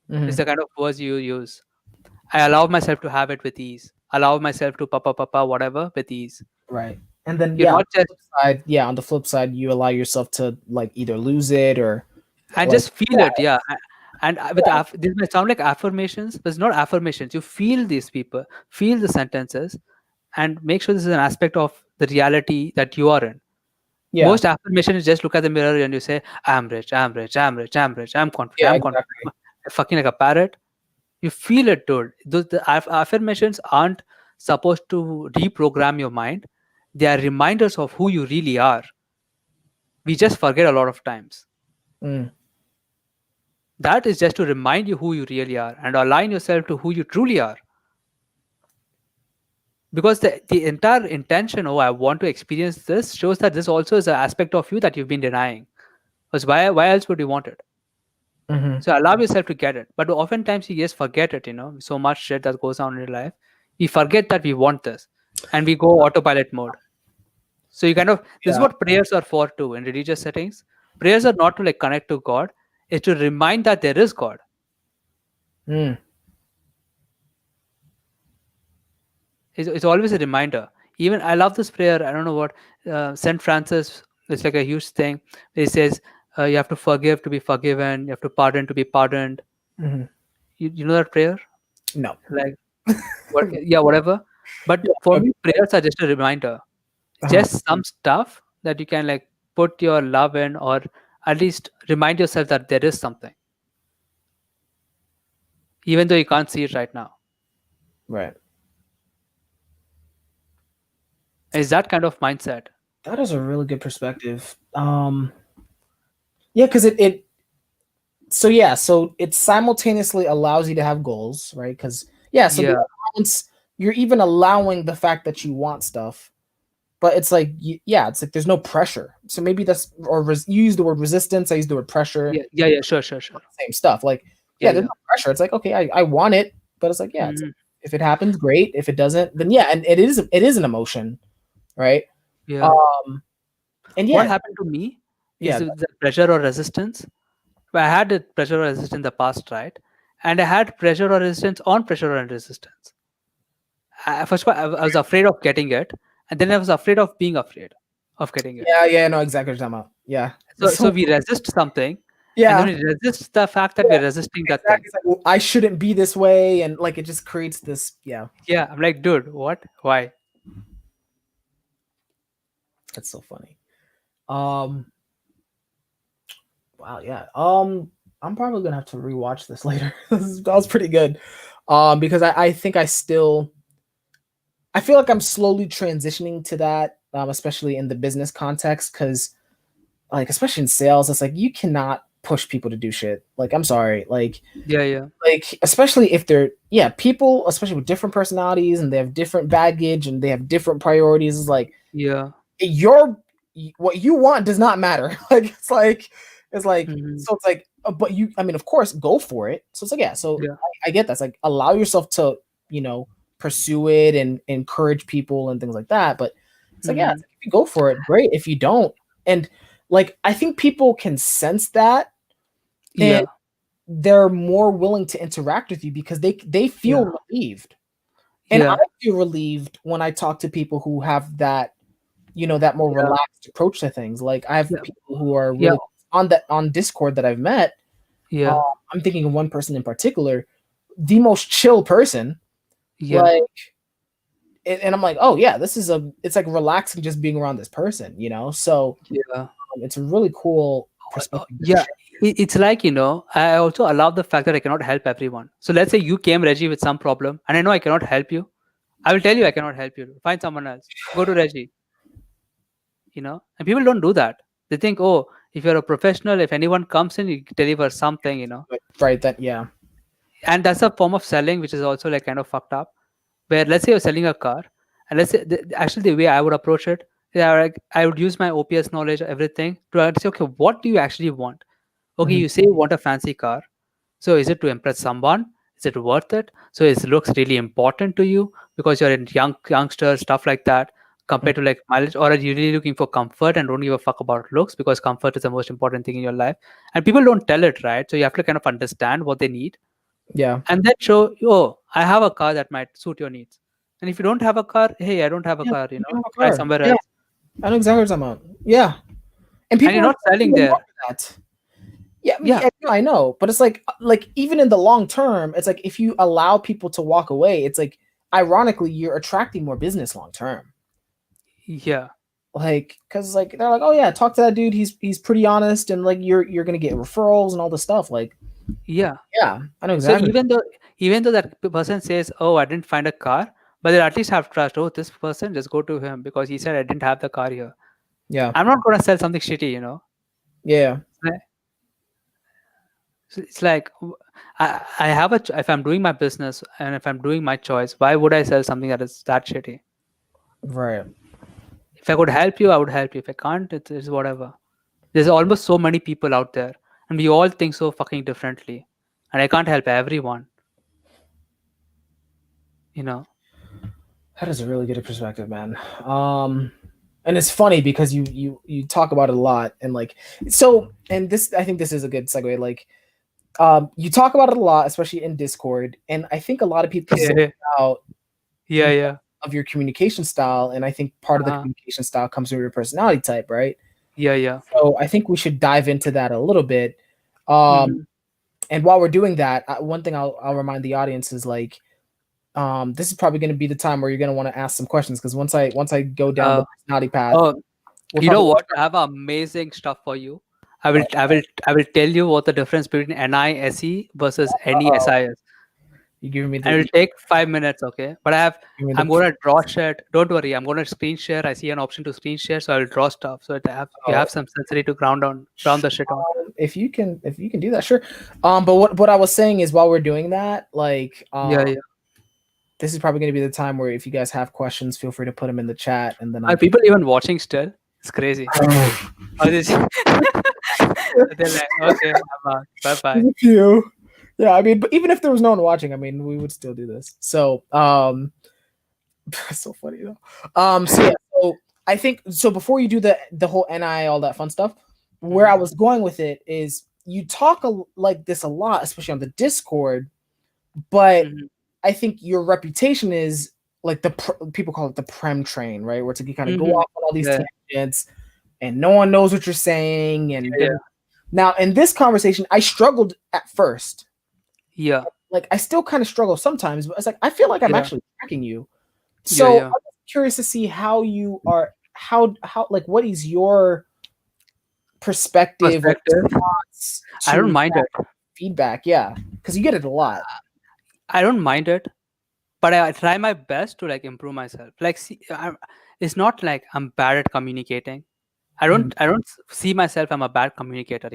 It's Mhm. the kind of words you use. I allow myself to have it with ease. Allow myself to papa whatever with ease. Right. And then You're not just on the flip side, you allow yourself to like either lose it or and like just feel yeah, it, yeah. And with yeah, this may sound like affirmations, but it's not affirmations. You feel these people, feel the sentences, and make sure this is an aspect of the reality that you are in. yeah, Most affirmation is just look at the mirror and you say, I'm rich, I'm rich, I'm rich, I'm rich, I'm confident, yeah, I'm confident. exactly. Fucking like a parrot. You feel it, dude. The affirmations aren't supposed to reprogram your mind. They are reminders of who you really are. We just forget a lot of times. Mm, That is just to remind you who you really are and align yourself to who you truly are. Because the entire intention, oh, I want to experience this, shows that this also is an aspect of you that you've been denying. Because why else would you want it? mhm. So allow yourself to get it. But oftentimes you just forget it, so much shit that goes on in your life. We forget that we want this and we go autopilot mode. So you kind of, this is Yeah. what prayers are for too in religious settings. Prayers are not to like connect to God, it's to remind that there is God. Mm, It's always a reminder. Even I love this prayer. I don't know what Saint Francis. It's like a huge thing. It says you have to forgive to be forgiven. You have to pardon to be pardoned. mhm. You know that prayer? No. Like whatever. But Yeah, for okay. me, prayers are just a reminder. Uh-huh. Just some stuff that you can like put your love in, or at least remind yourself that there is something, even though you can't see it right now. Right. Is that kind of mindset? That is a really good perspective. Yeah, because it so yeah, so it simultaneously allows you to have goals, right? Because yeah, so the Yeah, allowance, you're even allowing the fact that you want stuff, but it's like yeah, it's like there's no pressure. So maybe that's or you use the word resistance, I use the word pressure, yeah. Sure. same stuff. Like Yeah, yeah, there's yeah. no pressure. It's like okay, I want it, but it's like yeah, it's Mhm. like, if it happens, great. If it doesn't, then yeah, and it is an emotion, right? Yeah. Um, and What yeah, happened to me is yeah, the pressure or resistance. I had a pressure or resistance in the past, right? And I had pressure or resistance on pressure and resistance. First of all, I was afraid of getting it, and then I was afraid of being afraid of getting it. yeah, no, exactly what you're talking about. Yeah, So so we resist something, and then yeah, we resist the fact that yeah, we're resisting that exactly. thing. It's like, well, I shouldn't be this way, and like it just creates this. Yeah, Yeah, I'm like, dude, what? Why? that's so funny. Um, wow, yeah. I'm probably gonna have to rewatch this later. That was pretty good. Because I think I feel like I'm slowly transitioning to that, especially in the business context, because like especially in sales, it's like you cannot push people to do shit. Like I'm sorry, Yeah. like especially if they're yeah people, especially with different personalities and they have different baggage and they have different priorities. Is like Yeah. your what you want does not matter. Like it's like Hmm. so it's like but you I mean of course go for it. So it's like yeah, so Yeah. I get that. It's like allow yourself to you know pursue it and encourage people and things like that. But it's like yeah, Hmm. it's like, if you go for it, great. If you don't, and like I think people can sense that and Yeah. they're more willing to interact with you because they Yeah. feel relieved. And I Yeah. feel relieved when I talk to people who have that that more Yeah. relaxed approach to things. Like I have Yeah. people who are Yeah. really on Discord that I've met. Uh, Yeah. I'm thinking of one person in particular, the most chill person. Yeah. Like, and I'm like, oh yeah, it's like relaxing just being around this person. So Yeah. it's a really cool perspective to Yeah. share. It's like, I also allow the fact that I cannot help everyone. So let's say you came, Reggie, with some problem, and I know I cannot help you. I will tell you I cannot help you. Find someone else. Go to Reggie, And people don't do that. They think, oh, if you're a professional, if anyone comes in, you deliver something. But right, that yeah, And that's a form of selling, which is also like kind of fucked up. Where let's say you're selling a car, and let's say actually the way I would approach it, yeah, like I would use my OPS knowledge, everything to say, okay, what do you actually want? Okay, mhm, you say you want a fancy car. So is it to impress someone? Is it worth it? So it looks really important to you because you're a youngster, stuff like that, mhm, compared to like mileage, or are you really looking for comfort and don't give a fuck about looks because comfort is the most important thing in your life? And people don't tell it, right? So you have to kind of understand what they need yeah. and then show, oh, I have a car that might suit your needs. And if you don't have a car, hey, I don't have a Yeah, car, you don't have a try car. somewhere Yeah, else. I know exactly what I'm talking about. Yeah, and And people you're are not selling love there. that. Yeah, I mean, Yeah, yeah, no, I know, but it's like even in the long term, it's like if you allow people to walk away, it's like ironically you're attracting more business long term. yeah, Like, cause like they're like, oh yeah, talk to that dude. He's pretty honest, and like you're gonna get referrals and all this stuff. Like, yeah. yeah, I know So exactly. even though that person says, "Oh, I didn't find a car," but they at least have trust. Oh, this person, just go to him because he said I didn't have the car here. Yeah, I'm not gonna sell something shitty. yeah, Right? So it's like I have if I'm doing my business and if I'm doing my choice, why would I sell something that is that shitty? right. If I could help you, I would help you. If I can't, it's whatever. There's almost so many people out there, and we all think so fucking differently, and I can't help everyone. You know? That is a really good perspective, man. And it's funny because you talk about it a lot, and like so, and this I think this is a good segue. Like, you talk about it a lot, especially in Discord, and I think a lot of people say Yeah, out yeah, yeah. of your communication style, and I think part of the Uh-huh. communication style comes from your personality type, right? Yeah, yeah. So I think we should dive into that a little bit. Um, Mhm. And while we're doing that, one thing I'll remind the audience is like, this is probably going to be the time where you're going to want to ask some questions, because once I go down the Uh, personality path, oh, we're you know probably what? I have amazing stuff for you. I will tell you what the difference between NISE versus uh, NESIS. you giving me And the it'll take 5 minutes, okay? But give me the I'm gonna draw share. Don't worry, I'm gonna screen share. I see an option to screen share, so I'll draw stuff. So you oh, have some sensory to ground the shit on. if you can do that, sure. But what I was saying is, while we're doing that, like, Yeah, yeah. this is probably going to be the time where if you guys have questions, feel free to put them in the chat, and then I Are can. people even watching still? It's crazy. Or they just- they're like, okay, I'm out. Bye bye. There's a few. Yeah, I mean, but even if there was no one watching, I mean, we would still do this. So, so funny though. So yeah, so I think so. Before you do the whole NI, all that fun stuff, where I Mhm, was going with it is, you talk like this a lot, especially on the Discord, but mhm, I think your reputation is like people call it the Prem train, right? Where to kind of go mhm. off on all these Yeah, tangents, and no one knows what you're saying. And yeah, now in this conversation, I struggled at first. yeah, Like, I still kind of struggle sometimes, but it's like I feel like I'm yeah, actually tracking you. yeah, So yeah. I'm curious to see how you are, how like, what is your perspective or Perspective. response I don't to mind that it. feedback? Yeah, because you get it a lot. I don't mind it, but I try my best to like improve myself. Like, see, it's not like I'm bad at communicating. Mhm. I don't see myself I'm a bad communicator.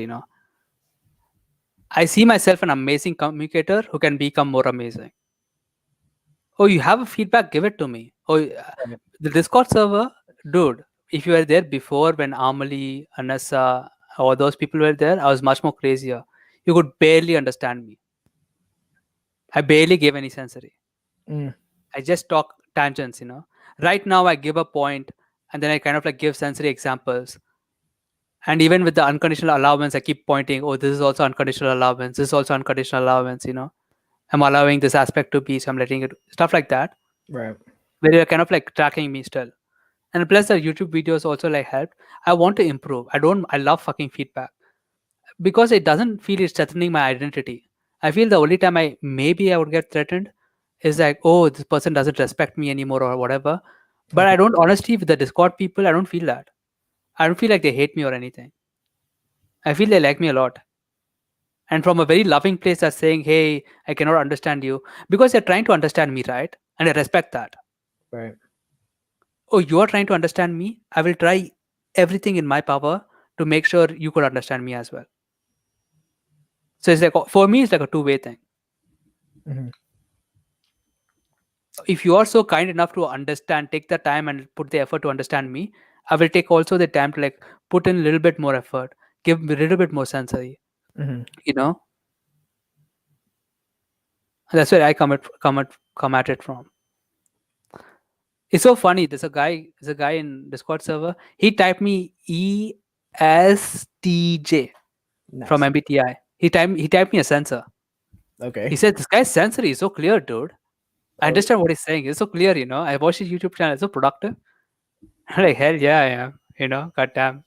I see myself an amazing communicator who can become more amazing. Oh, you have a feedback? Give it to me. Oh, Right. the Discord server, dude. If you were there before when Amali, Anessa, or those people were there, I was much more crazier. You could barely understand me. I barely gave any sensory. Mm, I just talk tangents. Right now, I give a point and then I kind of like give sensory examples. And even with the unconditional allowance, I keep pointing, oh, this is also unconditional allowance. This is also unconditional allowance. I'm allowing this aspect to be, so I'm letting it, stuff like that, right. where you're kind of like tracking me still. And plus, the YouTube videos also like helped. I want to improve. I love fucking feedback because it doesn't feel it's threatening my identity. I feel the only time I would get threatened is like, oh, this person doesn't respect me anymore or whatever. But Okay. I don't, honestly, with the Discord people, I don't feel that. I don't feel like they hate me or anything. I feel they like me a lot. And from a very loving place, they're saying, hey, I cannot understand you because they're trying to understand me, right? And I respect that. Right. Oh, you are trying to understand me? I will try everything in my power to make sure you could understand me as well. So it's like, for me, it's like a two-way thing. Hmm. If you are so kind enough to understand, take the time and put the effort to understand me, I will take also the time to like put in a little bit more effort, give a little bit more sensory, Hmm. you know? That's where I come at it from. It's so funny. There's a guy in Discord server. He typed me ESTJ from Nice. MBTI. He typed me a sensor. He Okay. said, "This guy's sensory is so clear, dude. I Oh, understand what he's saying. It's so clear. I watched his YouTube channel. It's so productive." I'm like, hell yeah, I am. Goddamn.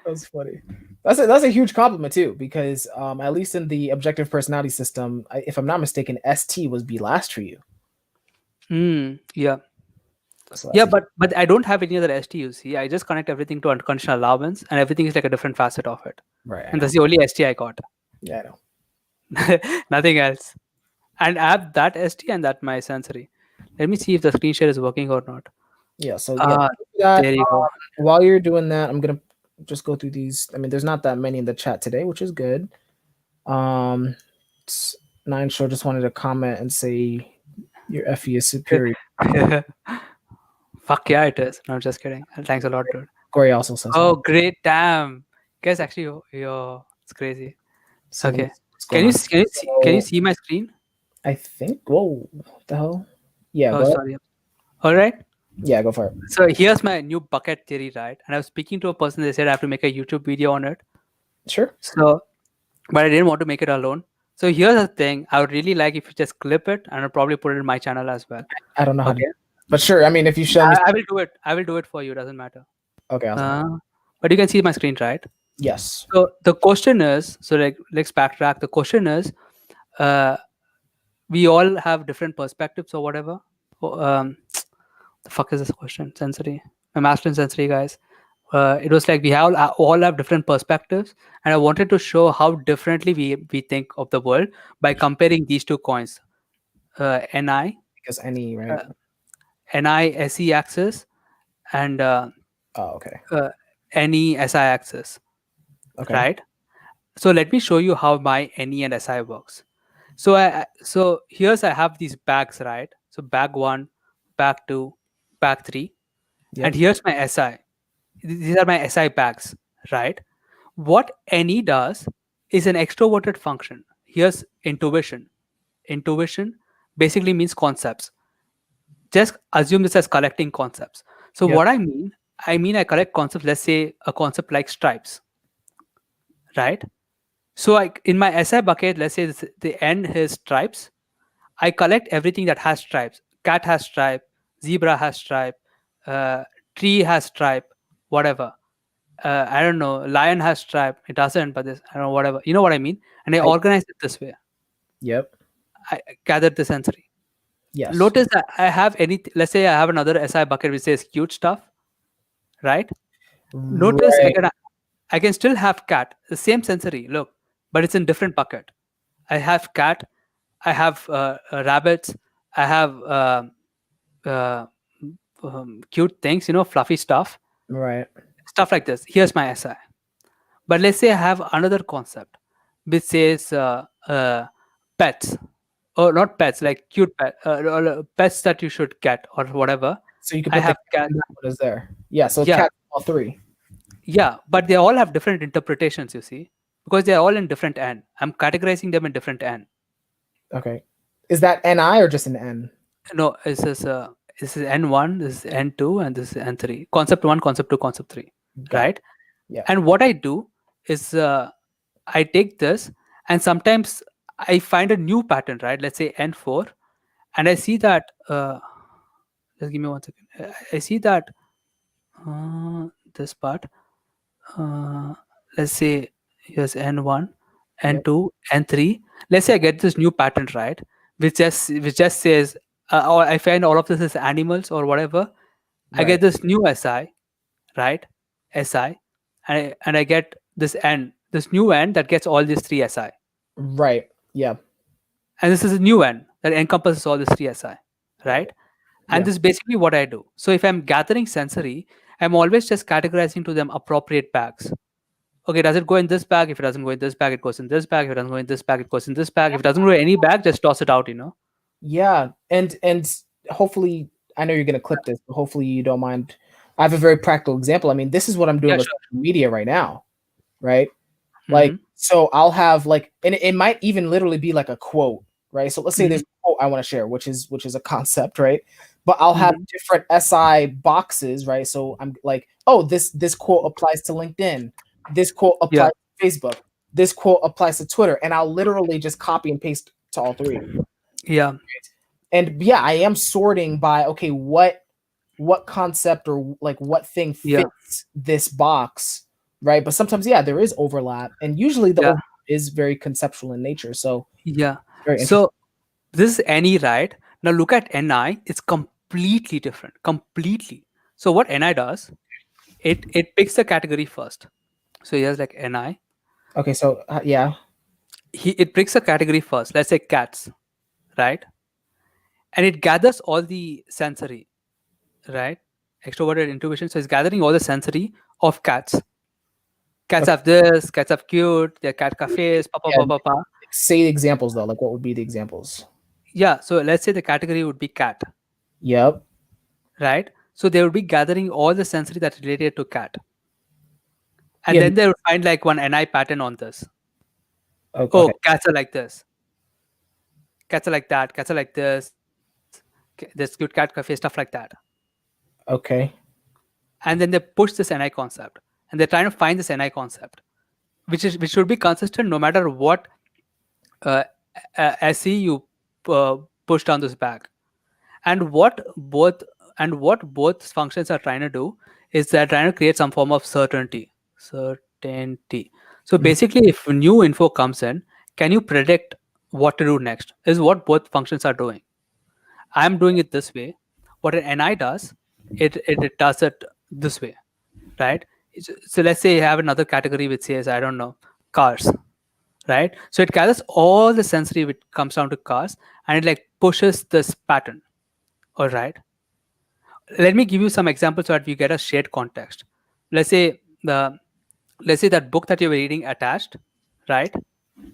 that's funny. That's a huge compliment too, because at least in the objective personality system, if I'm not mistaken, ST was B last for you. Yeah. So Yeah, that's a but I don't have any other ST, you see. I just connect everything to unconditional allowance and everything is like a different facet of it. right. I And know. that's the only ST I got. Yeah, I know. Nothing else. And I have that ST and that my sensory. Let me see if the screen share is working or not. Yeah. So yeah, Ah, that there you go. while you're doing that, I'm gonna just go through these. I mean, there's not that many in the chat today, which is good. Um, Nine Show just wanted to comment and say your FE is superior. Fuck yeah, it is. No, just kidding. Thanks a lot, dude. Corey also says Oh, that. great. Damn. Guys, actually, it's crazy. So let me Okay. see what's going on. Can you So see my screen? I think. Whoa, what the hell? Yeah, Oh, go ahead. sorry. All right. Yeah, go for it. So here's my new bucket theory, right? And I was speaking to a person. They said I have to make a YouTube video on it. Sure. So, but I didn't want to make it alone. So here's the thing. I would really like if you just clip it, and I'll probably put it in my channel as well. I don't know how to, Okay. but sure. I mean, if you show me. I will do it. I will do it for you. Doesn't matter. Okay, awesome. Uh, but you can see my screen, right? Yes. So the question is, so like let's backtrack. The question is, uh, we all have different perspectives or whatever. The fuck is this question? Sensory. My master in sensory, guys. It was like we all have different perspectives, and I wanted to show how differently we think of the world by comparing these two coins, NI, Because any, right? uh, NI SE axis, and Oh, okay. uh, NE SI axis, Okay. right? So let me show you how my NE and SI works. So here's I have these bags, right? So bag one, bag two, bag three, and Yep. here's my SI. These are my SI bags, right? What NE does is an extroverted function. Here's intuition. Intuition basically means concepts. Just assume this as collecting concepts. So Yep. what I mean I collect concepts. Let's say a concept like stripes, right? So in my SI bucket, let's say the N is stripes. I collect everything that has stripes. Cat has stripe, zebra has stripe, uh, tree has stripe, whatever. I don't know. Lion has stripe. It doesn't, but this I don't know whatever. You know what I mean? And I I, organize it this way. yep. I gather the sensory. Yes. Notice that I have any. Let's say I have another SI bucket which says cute stuff, right? Notice Right. I can still have cat, the same sensory. Look, but it's in different bucket. I have cat. I have rabbits. I have uh, cute things. Fluffy Right. stuff like this. Here's my SI. But let's say I have another concept which says pets, or not pets, like cute or pets that you should get or whatever. So you could I put the have cat cat. and that one is there. Yeah. So Yeah, cat all three. yeah, but they all have different interpretations. You see, because they're all in different N. I'm categorizing them in different N. Okay. Is that NI or just an N? No, this is N1, this is N2, and this is N3. Concept one, concept two, concept three, Got it. right? Yeah. And what I do is I take this, and sometimes I find a new pattern, right? Let's say N4, and I see that. Just give me 1 second. I see that this part. Uh, let's say here's N1, Yep. N2, N3. Let's say I get this new pattern, right? Which just says, or I find all of this is animals or whatever. I Right. get this new SI, right? SI, and I get this new N that gets all these three SI, Right. Yeah. and this is a new N that encompasses all these three SI, Got right? it. And Yeah. this is basically what I do. So if I'm gathering sensory, I'm always just categorizing to them appropriate bags. Okay, does it go in this bag? If it doesn't go in this bag, it goes in this bag. If it doesn't go in this bag, it goes in this bag. If it doesn't go in any bag, just toss it out. Yeah. And hopefully, I know you're gonna clip this, but hopefully you don't mind. I have a very practical example. I mean, this is what I'm doing Yeah, with sure. social media right now, right? Like, Mm-hmm. so I'll have like, and it might even literally be like a quote, right? So let's say Mm-hmm. there's a quote I want to share, which is a concept, right? But I'll have Mm-hmm. different SI boxes, right? So I'm like, oh, this quote applies to LinkedIn, this quote Yeah, applies to Facebook, this quote applies to Twitter, and I'll literally just copy and paste to all three. yeah, And yeah, I am sorting by okay, what concept or like what thing yeah, fits this box, right? But sometimes, yeah, there is overlap, and usually the yeah, overlap is very conceptual in nature. So yeah. very interesting. So this is NE, right? Now look at NI. It's completely different. Completely. So what NI does, it picks the category first. So here's like NI. Okay, so yeah, It picks a category first. Let's say cats, right? And it gathers all the sensory, right? Extroverted intuition. So it's gathering all the sensory of cats. Cats okay, have this, cats have cute, they're cat cafes, pa pa yeah. pa pa pa. Say the examples though. Like, what would be the examples? Yeah, so let's say the category would be cat, Yep. right? So they would be gathering all the sensory that's related to cat. And Yeah. then they would find like one NI pattern on this. Okay. Oh, cats are like this, cats are like that, cats are like this, there's cute cat cafe, stuff like that. Okay. And then they push this NI concept. And they're trying to find this NI concept, which should be consistent no matter what uh, SE you push down this bag. And what both functions are trying to do is they're trying to create some form of certainty. uncertainty. So Mhm. basically, if new info comes in, can you predict what to do next? Is what both functions are doing. I'm doing it this way. What an NI does, it does it this way, right? So let's say you have another category which says, I don't know, cars, right? So it gathers all the sensory which comes down to cars, and it like pushes this pattern. All right. Let me give you some examples so that we get a shared context. Let's say the let's say that book that you were reading attached, right?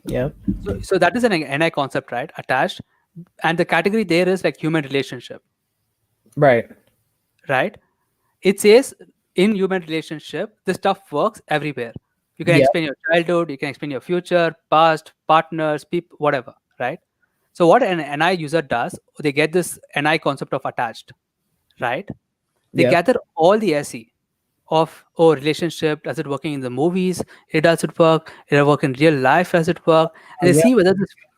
Yep. So that is an NI concept, right? Attached, and the category there is like human relationship, Right. right? It says in human relationship, this stuff works everywhere. You can Yep. explain your childhood, you can explain your future, past, partners, people, whatever, right? So what an NI user does, they get this NI concept of attached, right? They Yep. gather all the SE of, oh, relationship, does it working in the movies? It does it work? It work in real life? Does it work? And they Yep. see whether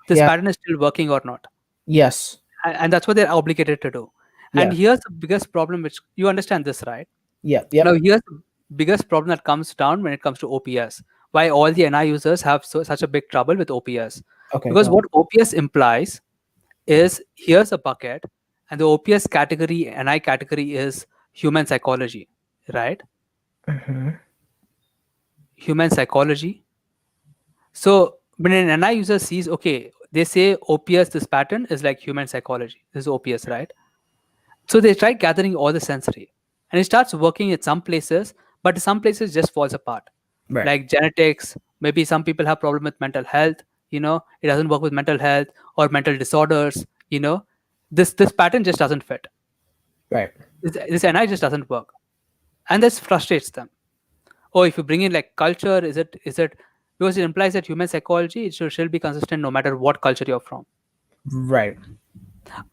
this Yeah. pattern is still working or not. Yes. And that's what they're obligated to do. And Yeah. here's the biggest problem, which you understand this, right? Yep. Now, Yep. here's the biggest problem that comes down when it comes to OPS. Why all the NI users have such a big trouble with OPS? Okay, Because go what OPS implies is here's a bucket, and the OPS category, NI category is human psychology, right? on. Hmm. Human psychology. So when an NI user sees, okay, they say OPS, this pattern is like human psychology. This is OPS, right? So they try gathering all the sensory, and it starts working at some places, but some places just falls apart. Right. Like genetics, maybe some people have problem with mental health. It doesn't work with mental health or mental disorders. This pattern just doesn't fit. Right. This NI just doesn't work, and this frustrates them. Or if you bring in like culture, is it because it implies that human psychology it should be consistent no matter what culture you're from. Right.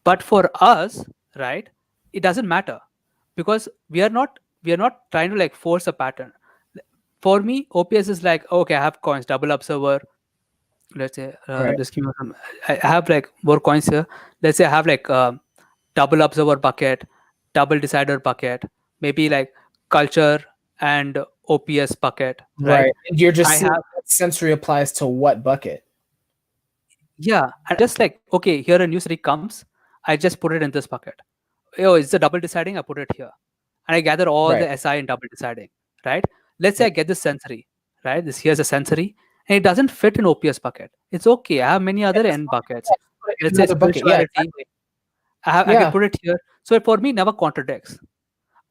But for us, right, it doesn't matter because we are not trying to like force a pattern. For me, OPS is like, okay, I have coins, double observer. Let's say, Right. just give me some. I have like more coins here. Let's say I have like double observer bucket, double decider bucket, maybe like culture and OPS bucket, right? Right. And you're just I seeing have, what sensory applies to what bucket. yeah, and just like, okay, here a new city comes, I just put it in this bucket. Oh, it's the double deciding, I put it here. And I gather all Right. the SI in double deciding, right? Let's say I Right. get this sensory, right? This here's a sensory, and it doesn't fit in OPS bucket. It's okay. I have many Yeah, other that's N fine. buckets. Yeah, just put it in Let's say another bucket. Yeah, spirituality. exactly. I can Yeah. put it here. So for me, never contradicts.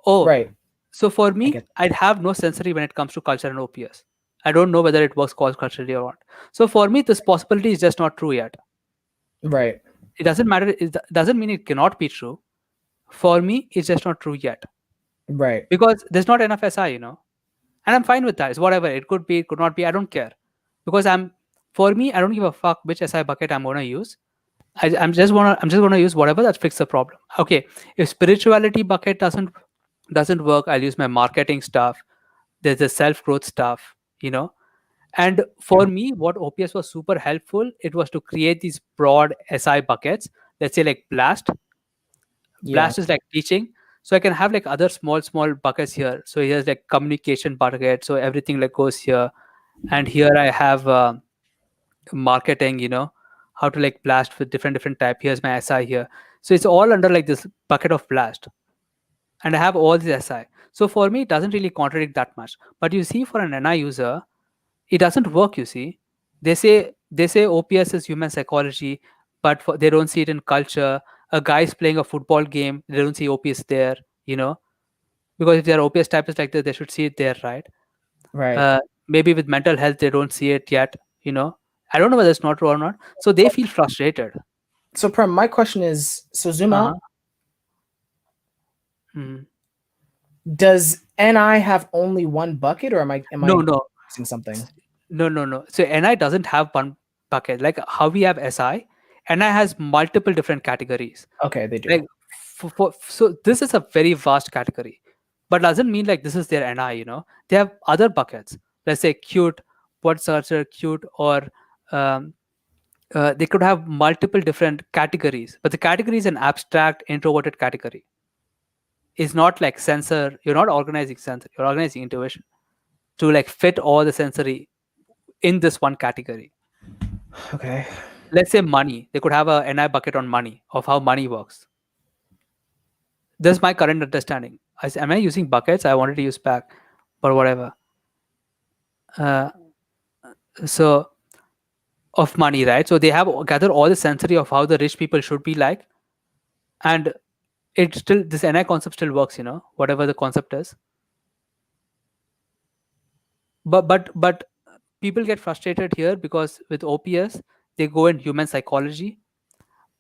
Oh, Right. so for I me, get I'd have no sensory when it comes to culture and OPS. I don't know whether it works cross culturally or not. So for me, this possibility is just not true yet. right. It doesn't matter. It doesn't mean it cannot be true. For me, it's just not true yet Right. because there's not enough SI. And I'm fine with that. It's whatever. It could be, it could not be. I don't care because for me, I don't give a fuck which SI bucket I'm gonna use. I'm just gonna use whatever that fixes the problem. Okay, if spirituality bucket doesn't work, I'll use my marketing stuff. There's the self growth stuff. And for me, what OPS was super helpful, it was to create these broad SI buckets. Let's say like Yeah. Blast is like teaching. So I can have like other small buckets here. So here's like communication bucket. So everything like goes here. And here I have marketing, how to like blast with different type. Here's my SI here. So it's all under like this bucket of blast. And I have all these SI. So for me, it doesn't really contradict that much. But you see, for an NI user, it doesn't work. You see, they say OPS is human psychology, but they don't see it in culture. A guy's playing a football game, they don't see OPS there. You know, because if their OPS type is like this, they should see it there, right? Right. Uh, Maybe with mental health, they don't see it yet. I don't know whether it's not true or not. So they feel frustrated. So, Prem, my question is, so zoom Uh-huh. out. Mhm. Does NI have only one bucket, or am I No, no, missing something? no. So NI doesn't have one bucket like how we have SI. NI has multiple different categories. Okay, they do. Like so this is a very vast category, but doesn't mean like this is their NI. They have other buckets. Let's say cute, what search are cute, or um, they could have multiple different categories, but the category is an abstract introverted category. It's not like sensor. You're not organizing sensor, you're organizing intuition. to like fit all the sensory in this one category. Okay. Let's say money. They could have a NI bucket on money, of how money works. This is my current understanding. Am I using buckets? I wanted to use pack, but whatever. Uh, so of money, right? So they have gathered all the sensory of how the rich people should be like, and it still, this NI concept still works, whatever the concept is. But people get frustrated here because with OPS they go in human psychology.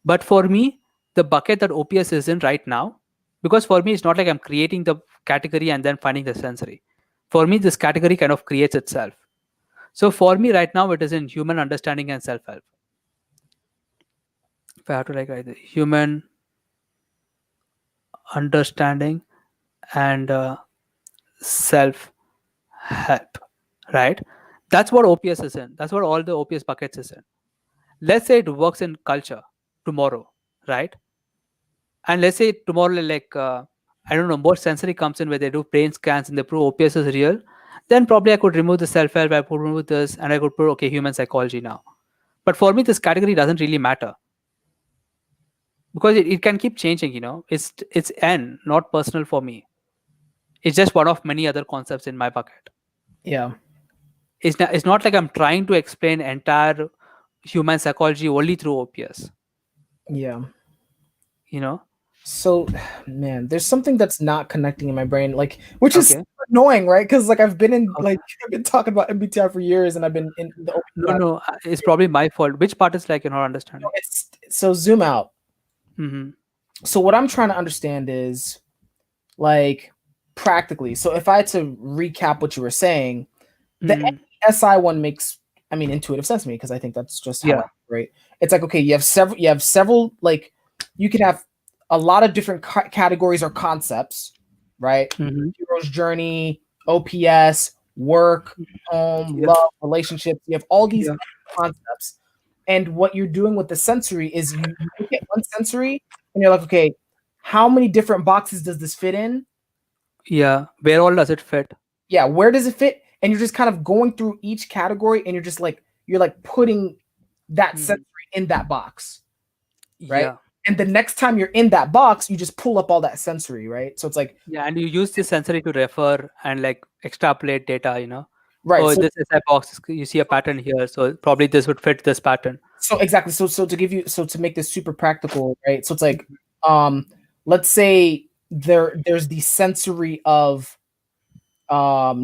But for me, the bucket that OPS is in right now, because for me it's not like I'm creating the category and then finding the sensory. For me, this category kind of creates itself. So for me right now, it is in human understanding and self-help. If I have to like write it, human understanding and self-help, right? That's what OPS is in. That's what all the OPS buckets is in. Let's say it works in culture tomorrow, right? And let's say tomorrow, like I don't know, more sensory comes in where they do brain scans and they prove OPS is real. Then probably I could remove the self-help, I could remove this, and I could put okay, human psychology now. But for me, this category doesn't really matter because it can keep changing. It's N, not personal for me. It's just one of many other concepts in my bucket. Yeah. It's not like I'm trying to explain entire human psychology only through OPS. Yeah. You know? So, man, there's something that's not connecting in my brain, like, which is Okay. annoying, right? Because like I've been in, Okay. like, I've been talking about MBTI for years, and I've been in the open No, class. no, it's probably my fault. Which part is like you're not understanding? It's so zoom out. Mm-hmm. So what I'm trying to understand is like practically. So if I had to recap what you were saying, the Mm-hmm. SI one makes, I mean, intuitive sense to me because I think that's just how I Yeah. operate. It's like, okay, you have several like you can have a lot of different categories or concepts, right? Mm-hmm. Hero's journey, OPS, work, home, Yeah. love, relationships. You have all these Yeah. concepts. And what you're doing with the sensory is you look at one sensory and you're like, okay, how many different boxes does this fit in? Yeah. Where all does it fit? Yeah, where does it fit? And you're just kind of going through each category and you're like putting that Mm-hmm. sensory in that box, right? Yeah. And the next time you're in that box, you just pull up all that sensory, right? So it's like, Yeah. And you use this sensory to refer and like extrapolate data. right. Oh, So this is a box. You see a pattern here. So probably this would fit this pattern. so exactly. So to make this super practical, right? So it's like, um, let's say there's the sensory of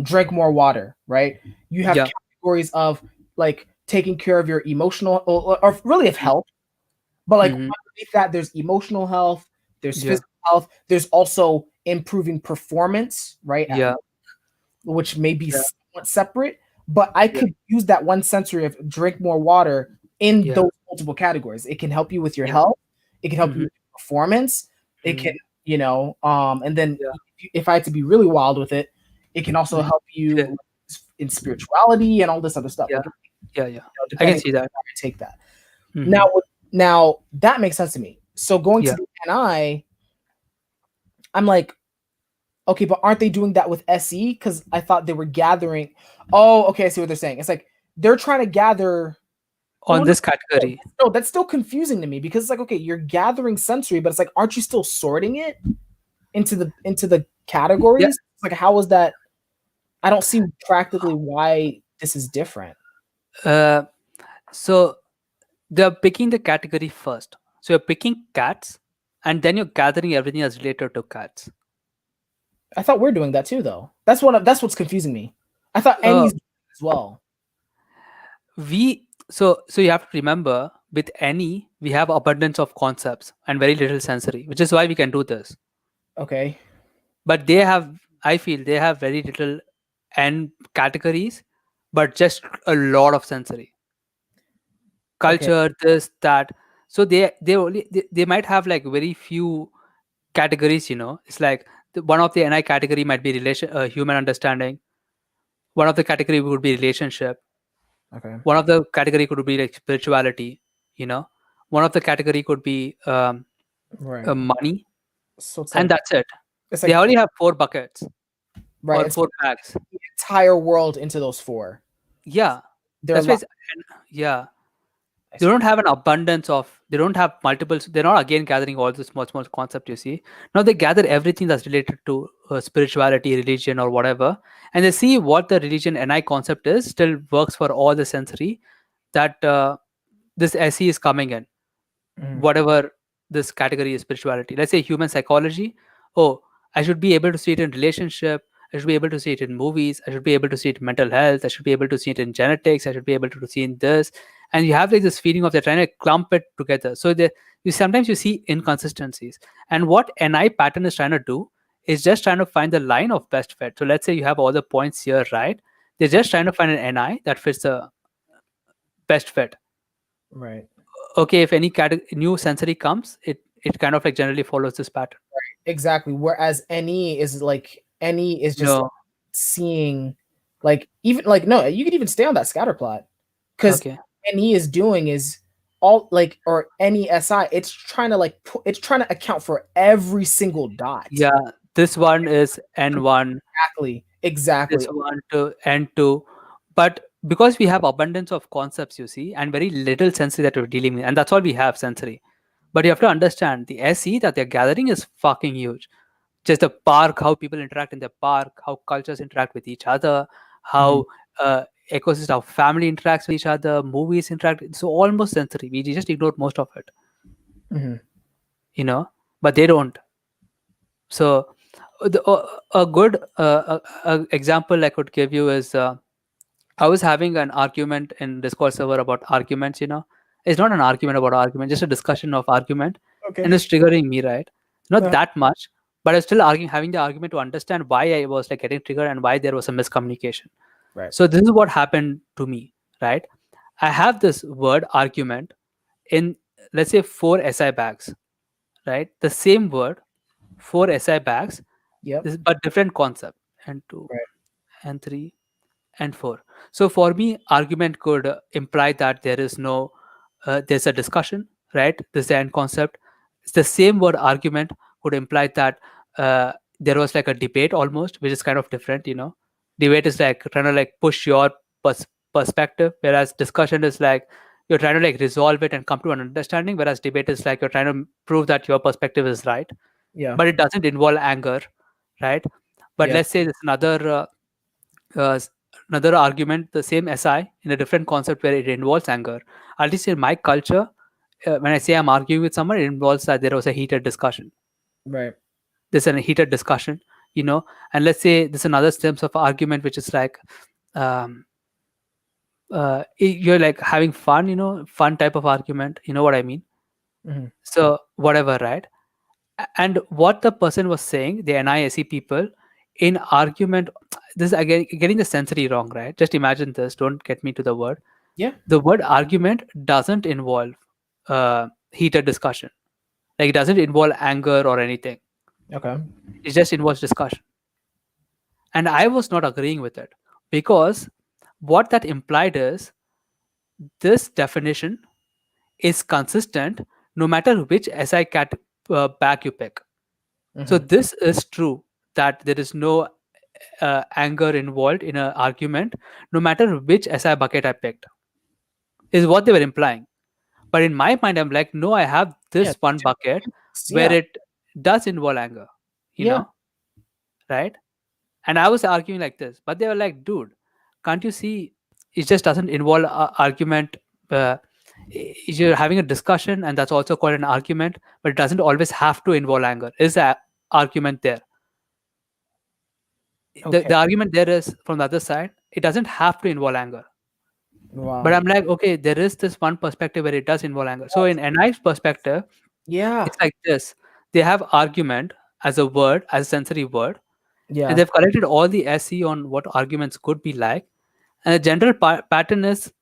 drink more water, right? You have Yeah. categories of like taking care of your emotional or really of health. But like Mm-hmm. underneath that, there's emotional health, there's Yeah. physical health, there's also improving performance, right? Yeah. Which may be Yeah. somewhat separate, but I Yeah. could use that one sensory of drink more water in Yeah. those multiple categories. It can help you with your Yeah. health, it can help you Mm-hmm. with your performance, it can, Mm-hmm. and then Yeah. if I had to be really wild with it, it can also Mm-hmm. help Yeah. you in spirituality and all this other stuff. Yeah. Like, Yeah. Yeah. I can depending see on that. how you take that. Mm-hmm. Now that makes sense to me. So going to Yeah. the NI, I'm like, okay, but aren't they doing that with SE? Because I thought they were gathering. Oh, okay, I see what they're saying. It's like they're trying to gather. On Well, no, this category. no, that's still confusing to me because it's like, okay, you're gathering sensory, but it's like, aren't you still sorting it into the Yeah. categories? It's like, how is that? I don't see practically why this is different. Uh, so they're picking the category first. So you're picking cats, and then you're gathering everything that's related to cats. I thought we're doing that too, though. That's what's confusing me. I thought Uh, Annie's doing it as well. so you have to remember with any we have abundance of concepts and very little sensory, which is why we can do this. Okay. But they have, I feel, they have very little n categories, but just a lot of sensory. Okay. Culture, this, that. So they might have like very few categories. It's like one of the NI category might be human understanding. One of the category would be relationship. Okay. One of the category could be like spirituality. you know One of the category could be Right. money, So it's and like that's it. it's They like only have four buckets. Right. or And 4 bags. the entire world into those four. Yeah, They're that's why locked. it's, and yeah, I they see. don't have an abundance of, they don't have multiples, they're not again gathering all this small concept, you see. Now they gather everything that's related to spirituality, religion, or whatever, and they see what the religion NI concept is still works for all the sensory that this SE is coming in, Mhm. whatever this category is spirituality. Let's say human psychology. Oh, I should be able to see it in relationship. I should be able to see it in movies. I should be able to see it in mental health. I should be able to see it in genetics. I should be able to see in this. And you have like this feeling of they're trying to clump it together. So you sometimes you see inconsistencies. And what NI pattern is trying to do is just trying to find the line of best fit. So let's say you have all the points here, right? They're just trying to find an NI that fits the best fit. Right. Okay, if any new sensory comes, it kind of like generally follows this pattern. Exactly. Whereas any is just like No. seeing, like, even like, no, you could even stay on that scatter plot, because Okay. any is doing is all like, or any SI, it's trying to like it's trying to account for every single dot. Yeah, this one is N1, Exactly. this Exactly. one to N2. But because we have abundance of concepts, you see, and very little sensory that we're dealing with, and that's all we have sensory. But you have to understand the SE that they're gathering is fucking huge. Just the park, how people interact in the park, how cultures interact with each other, Mhm. how ecosystem, how family interacts with each other, movies interact. So almost sensory. We just ignore most of it, Mhm. you know, but they don't. So a good example I could give you is I was having an argument in Discord server about arguments. It's not an argument about argument, just a discussion of argument, and Okay. it's triggering me, right? Not Uh, that much, but I was still arguing, having the argument to understand why I was like getting triggered and why there was a miscommunication. right. So this is what happened to me, right? I have this word argument in, let's say, 4 SI bags, right? The same word, 4 SI bags, Yep. but different concept, and two Right. and three and four. So for me, argument could imply that there is no, there's a discussion, right? This is the end concept. It's the same word argument could imply that there was like a debate almost, which is kind of different. Debate is like trying to like push your perspective, whereas discussion is like you're trying to like resolve it and come to an understanding, whereas debate is like you're trying to prove that your perspective is right, Yeah. but it doesn't involve anger, right? But Yep. let's say there's uh, s- another argument, the same SI in a different concept where it involves anger. At least in my culture, when I say I'm arguing with someone, it involves that there was a heated discussion. Right. There's a heated discussion, and let's say there's another stems of argument which is like, um, you're like having fun, fun type of argument. You know what I mean? Mhm. So whatever, right? And what the person was saying, the NISE people, in argument, this is again getting the sensory wrong, right? Just imagine this. Don't get me to the word. Yeah. The word argument doesn't involve heated discussion. Like it doesn't involve anger or anything. Okay. It just involves discussion. And I was not agreeing with it because what that implied is this definition is consistent no matter which SI cat back you pick. So Mhm. this is true that there is no anger involved in an argument, no matter which SI bucket I picked, is what they were implying. But in my mind, I'm like, no, I have Yeah. this one bucket where Yeah. it does involve anger, you Yeah. know, right? And I was arguing like this, but they were like, dude, can't you see it just doesn't involve argument? Uh, you're having a discussion, and that's also called an argument, but it doesn't always have to involve anger. Is the argument there? the, Okay. the argument there is from the other side, it doesn't have to involve anger. But Wow. I'm like, okay, there is this one perspective where it does involve anger. So in NI's perspective, Yeah. it's like this. They have argument as a word, as a sensory word, and Yeah. they've collected all the SE on what arguments could be like. And the general pattern is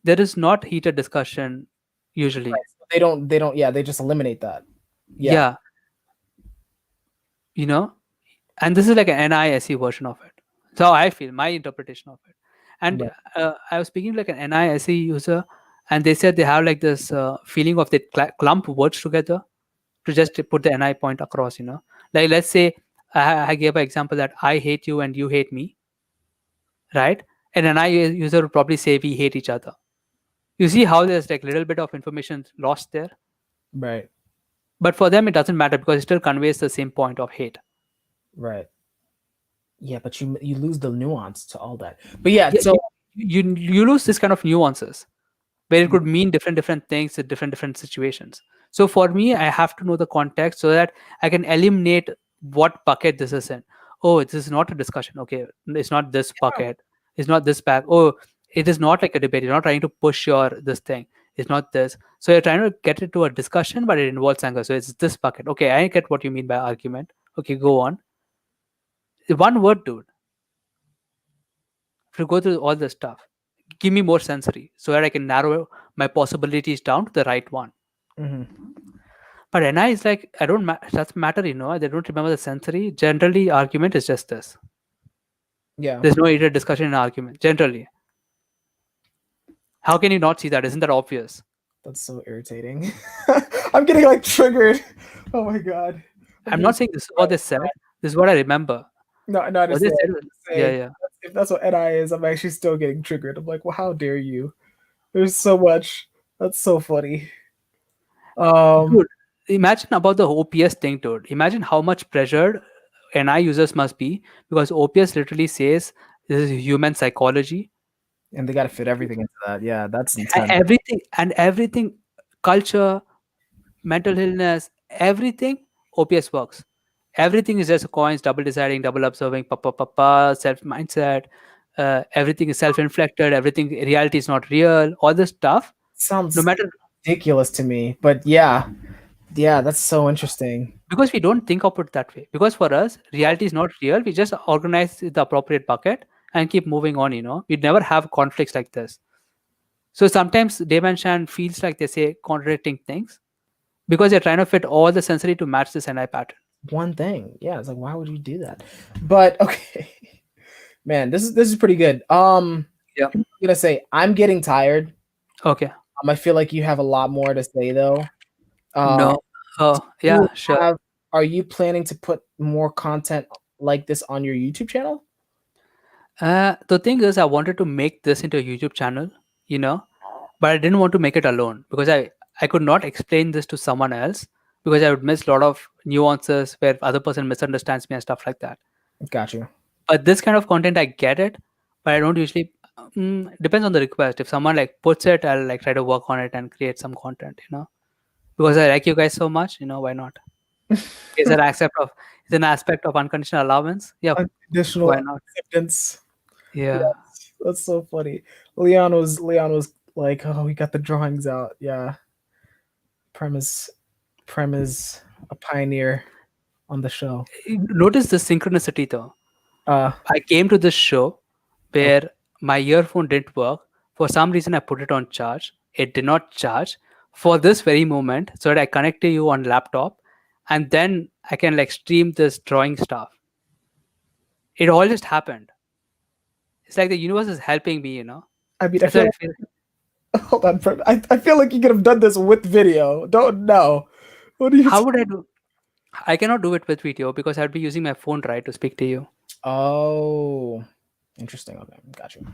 there is not heated discussion usually. Right. So they don't, yeah, they just eliminate that. Yeah. Yeah, you know, and this is like an NISE version of it. So I feel my interpretation of it. And Right. I was speaking to like an NISE user, and they said they have like this feeling of they clump words together to just put the NI point across. Like let's say I gave an example that I hate you and you hate me, right? And an I user would probably say we hate each other. You see how there's like little bit of information lost there, Right. but for them it doesn't matter because it still conveys the same point of hate. Right. Yeah, but you lose the nuance to all that. But yeah, Yeah, so you lose this kind of nuances where it could mean different things in different situations. So for me, I have to know the context so that I can eliminate what bucket this is in. Oh, this is not a discussion. Okay, it's not this bucket. It's not this bag. Oh, it is not like a debate. You're not trying to push your this thing. It's not this. So you're trying to get it to a discussion, but it involves anger. So it's this bucket. Okay, I get what you mean by argument. Okay, go on. One word, dude. If you go through all this stuff, give me more sensory so that I can narrow my possibilities down to the right one. mhm. But NI is like, I don't, doesn't matter, they don't remember the sensory. Generally, argument is just this. Yeah, There's no heated discussion in argument, generally. How can you not see that? Isn't that obvious? that's so irritating. I'm getting like triggered. Oh my god. I'm I'm getting not saying this is what they said. This is what I remember. no, no, I What they understand. said was, yeah, Saying yeah. if that's what NI is, I'm actually still getting triggered. I'm like, well, how dare you? There's so much. That's so funny. Um, Dude, imagine about the OPS thing, dude. Imagine how much pressured NI users must be because OPS literally says this is human psychology. and they got to fit everything into that. Yeah, that's intense. Everything, culture, mental illness, everything, OPS works. Everything is just coins, double deciding, double observing, self mindset. Everything is self inflected. Everything, reality is not real. All this stuff, no Sounds matter, ridiculous to me, but yeah, yeah, that's so interesting. because we don't think of it that way. Because for us, reality is not real. We just organize the appropriate bucket and keep moving on. We never have conflicts like this. So sometimes Dimension feels like they say contradicting things because they're trying to fit all the sensory to match this NI pattern. One thing, yeah, it's like, why would you do that? But okay, man, this is pretty good. Yeah. I'm gonna say I'm getting tired. Okay. I feel like you have a lot more to say though. Uh, No. Oh, you yeah, sure. have, are you planning to put more content like this on your YouTube channel? The thing is, I wanted to make this into a YouTube channel, you know, but I didn't want to make it alone because I could not explain this to someone else because I would miss a lot of nuances where other person misunderstands me and stuff like that. Got you. But this kind of content, I get it, but I don't usually. Depends on the request. If someone like puts it, I'll like try to work on it and create some content, because I like you guys so much. Why not? Is an aspect of is an aspect of unconditional allowance. Yeah, Unconditional why not? acceptance. Yeah. Yes, that's so funny. Leon was like, oh, we got the drawings out. Yeah, Prem is Prem is a pioneer on the show. Notice the synchronicity though. Uh, I came to this show okay. where my earphone didn't work. For some reason, I put it on charge. It did not charge for this very moment. So that I connect to you on laptop, and then I can like stream this drawing stuff. It all just happened. It's like the universe is helping me. I mean, I That's what feel I feel. like, hold on, Prem. I feel like you could have done this with video. Don't know. What are you? How would I do? I cannot do it with video because I'd be using my phone, right, to speak to you. Oh, interesting. Okay, got you.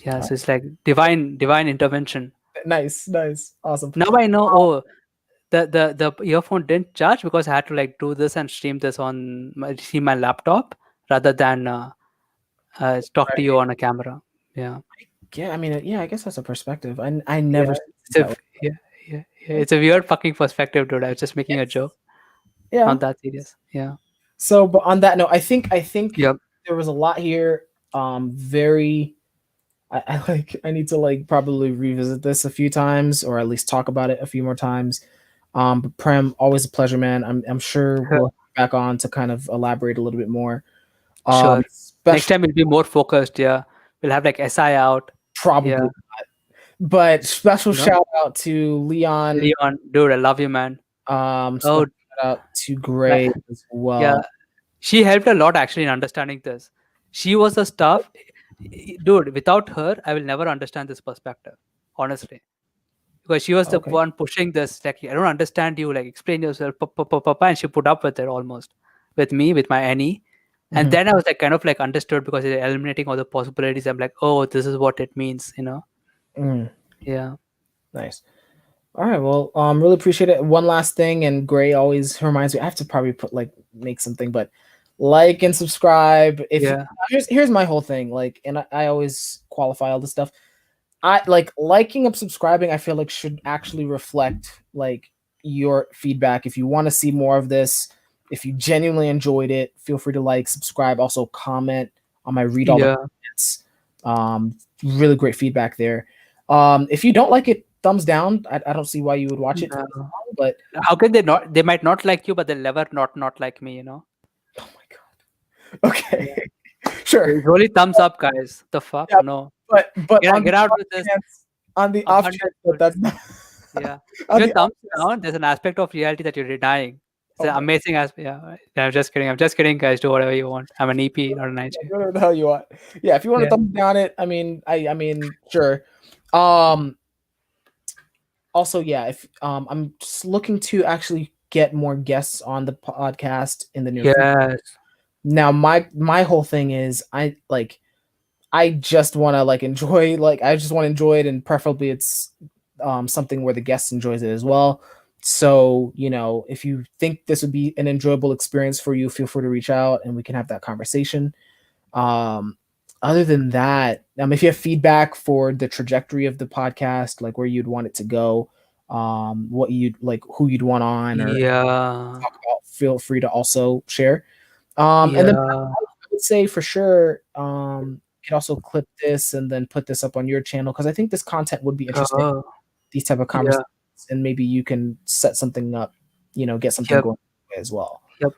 Yeah, so it's like divine intervention. Nice, nice, awesome. Now I know. Oh, the earphone didn't charge because I had to like do this and stream this on my laptop rather than talk to Right. you on a camera. Yeah, Yeah, I mean, yeah, I guess that's a perspective. I yeah. never seen it It's a that way. yeah, yeah. It's a weird fucking perspective, dude. I was just making a Yes. joke. Yeah. Not that serious. Yeah. So, but on that note, I think Yep. there was a lot here. Very. I need to like probably revisit this a few times, or at least talk about it a few more times. But Prem, always a pleasure, man. I'm sure Sure. we'll be back on to kind of elaborate a little bit more. Sure. Next Special time we'll be more focused. Yeah. We'll have like SI out. Yeah. probably, but special You know, shout out to Leon. Leon, dude, I love you, man. Special Oh, shout out to ma- Gray as yeah. well. She helped a lot actually in understanding this. She was the stuff, dude. Without her, I will never understand this perspective, honestly, because she was the Okay. one pushing this. Like, I don't understand you. Like, explain yourself, and she put up with it almost. with me with my any. And Mhm. then I was like kind of like understood because it's eliminating all the possibilities. I'm like, oh, this is what it means, you know? Mm, Yeah. nice. All right. Well, really appreciate it. One last thing, and Gray always reminds me. I have to probably put like make something, but like and subscribe. If Yeah. here's my whole thing. Like, and I always qualify all this stuff. I like liking and subscribing. I feel like should actually reflect like your feedback. If you want to see more of this, if you genuinely enjoyed it, feel free to like, subscribe, also comment. I read all the Yeah. comments. Really great feedback there. If you don't like it, thumbs down. I don't see why you would watch it for this No. long, but How can they not? They might not like you, but they'll never not like me, you know? oh my god. Yeah. Okay, sure. It's only thumbs up, guys. The fuck? Yeah, No. but on Get the out off with this chance, on the off chance abundance. that that's not Yeah. If on you're the off thumbs chance. down, there's an aspect of reality that you're denying. It's Oh an my amazing aspect. Yeah. Right. Yeah, I'm just kidding. I'm just kidding, guys. Do whatever you want. I'm an EP, not an IG. whatever the hell you want. Yeah, if you want to Yeah. thumb down it, I mean, sure. Um, also, yeah, if I'm just looking to actually get more guests on the podcast in the near future. Yes. Now, my whole thing is I just want to like enjoy I just want to enjoy it, and preferably it's something where the guest enjoys it as well. So, if you think this would be an enjoyable experience for you, feel free to reach out and we can have that conversation. Um, Other than that, if you have feedback for the trajectory of the podcast, like where you'd want it to go, what you'd like, who you'd want on, or Yeah. talk about, feel free to also share. And then Yeah. I would say for sure, you can also clip this and then put this up on your channel because I think this content would be interesting. Oh, These type of yeah. conversations, and maybe you can set something up, get something Yep. going as well. Yep.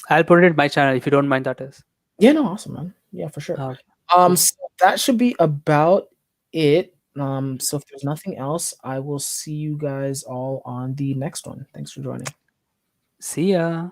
I'll put it in my channel if you don't mind, that is. Yeah, no, awesome, man. Yeah, for sure. Okay. Cool. So that should be about it. So if there's nothing else, I will see you guys all on the next one. Thanks for joining. See ya.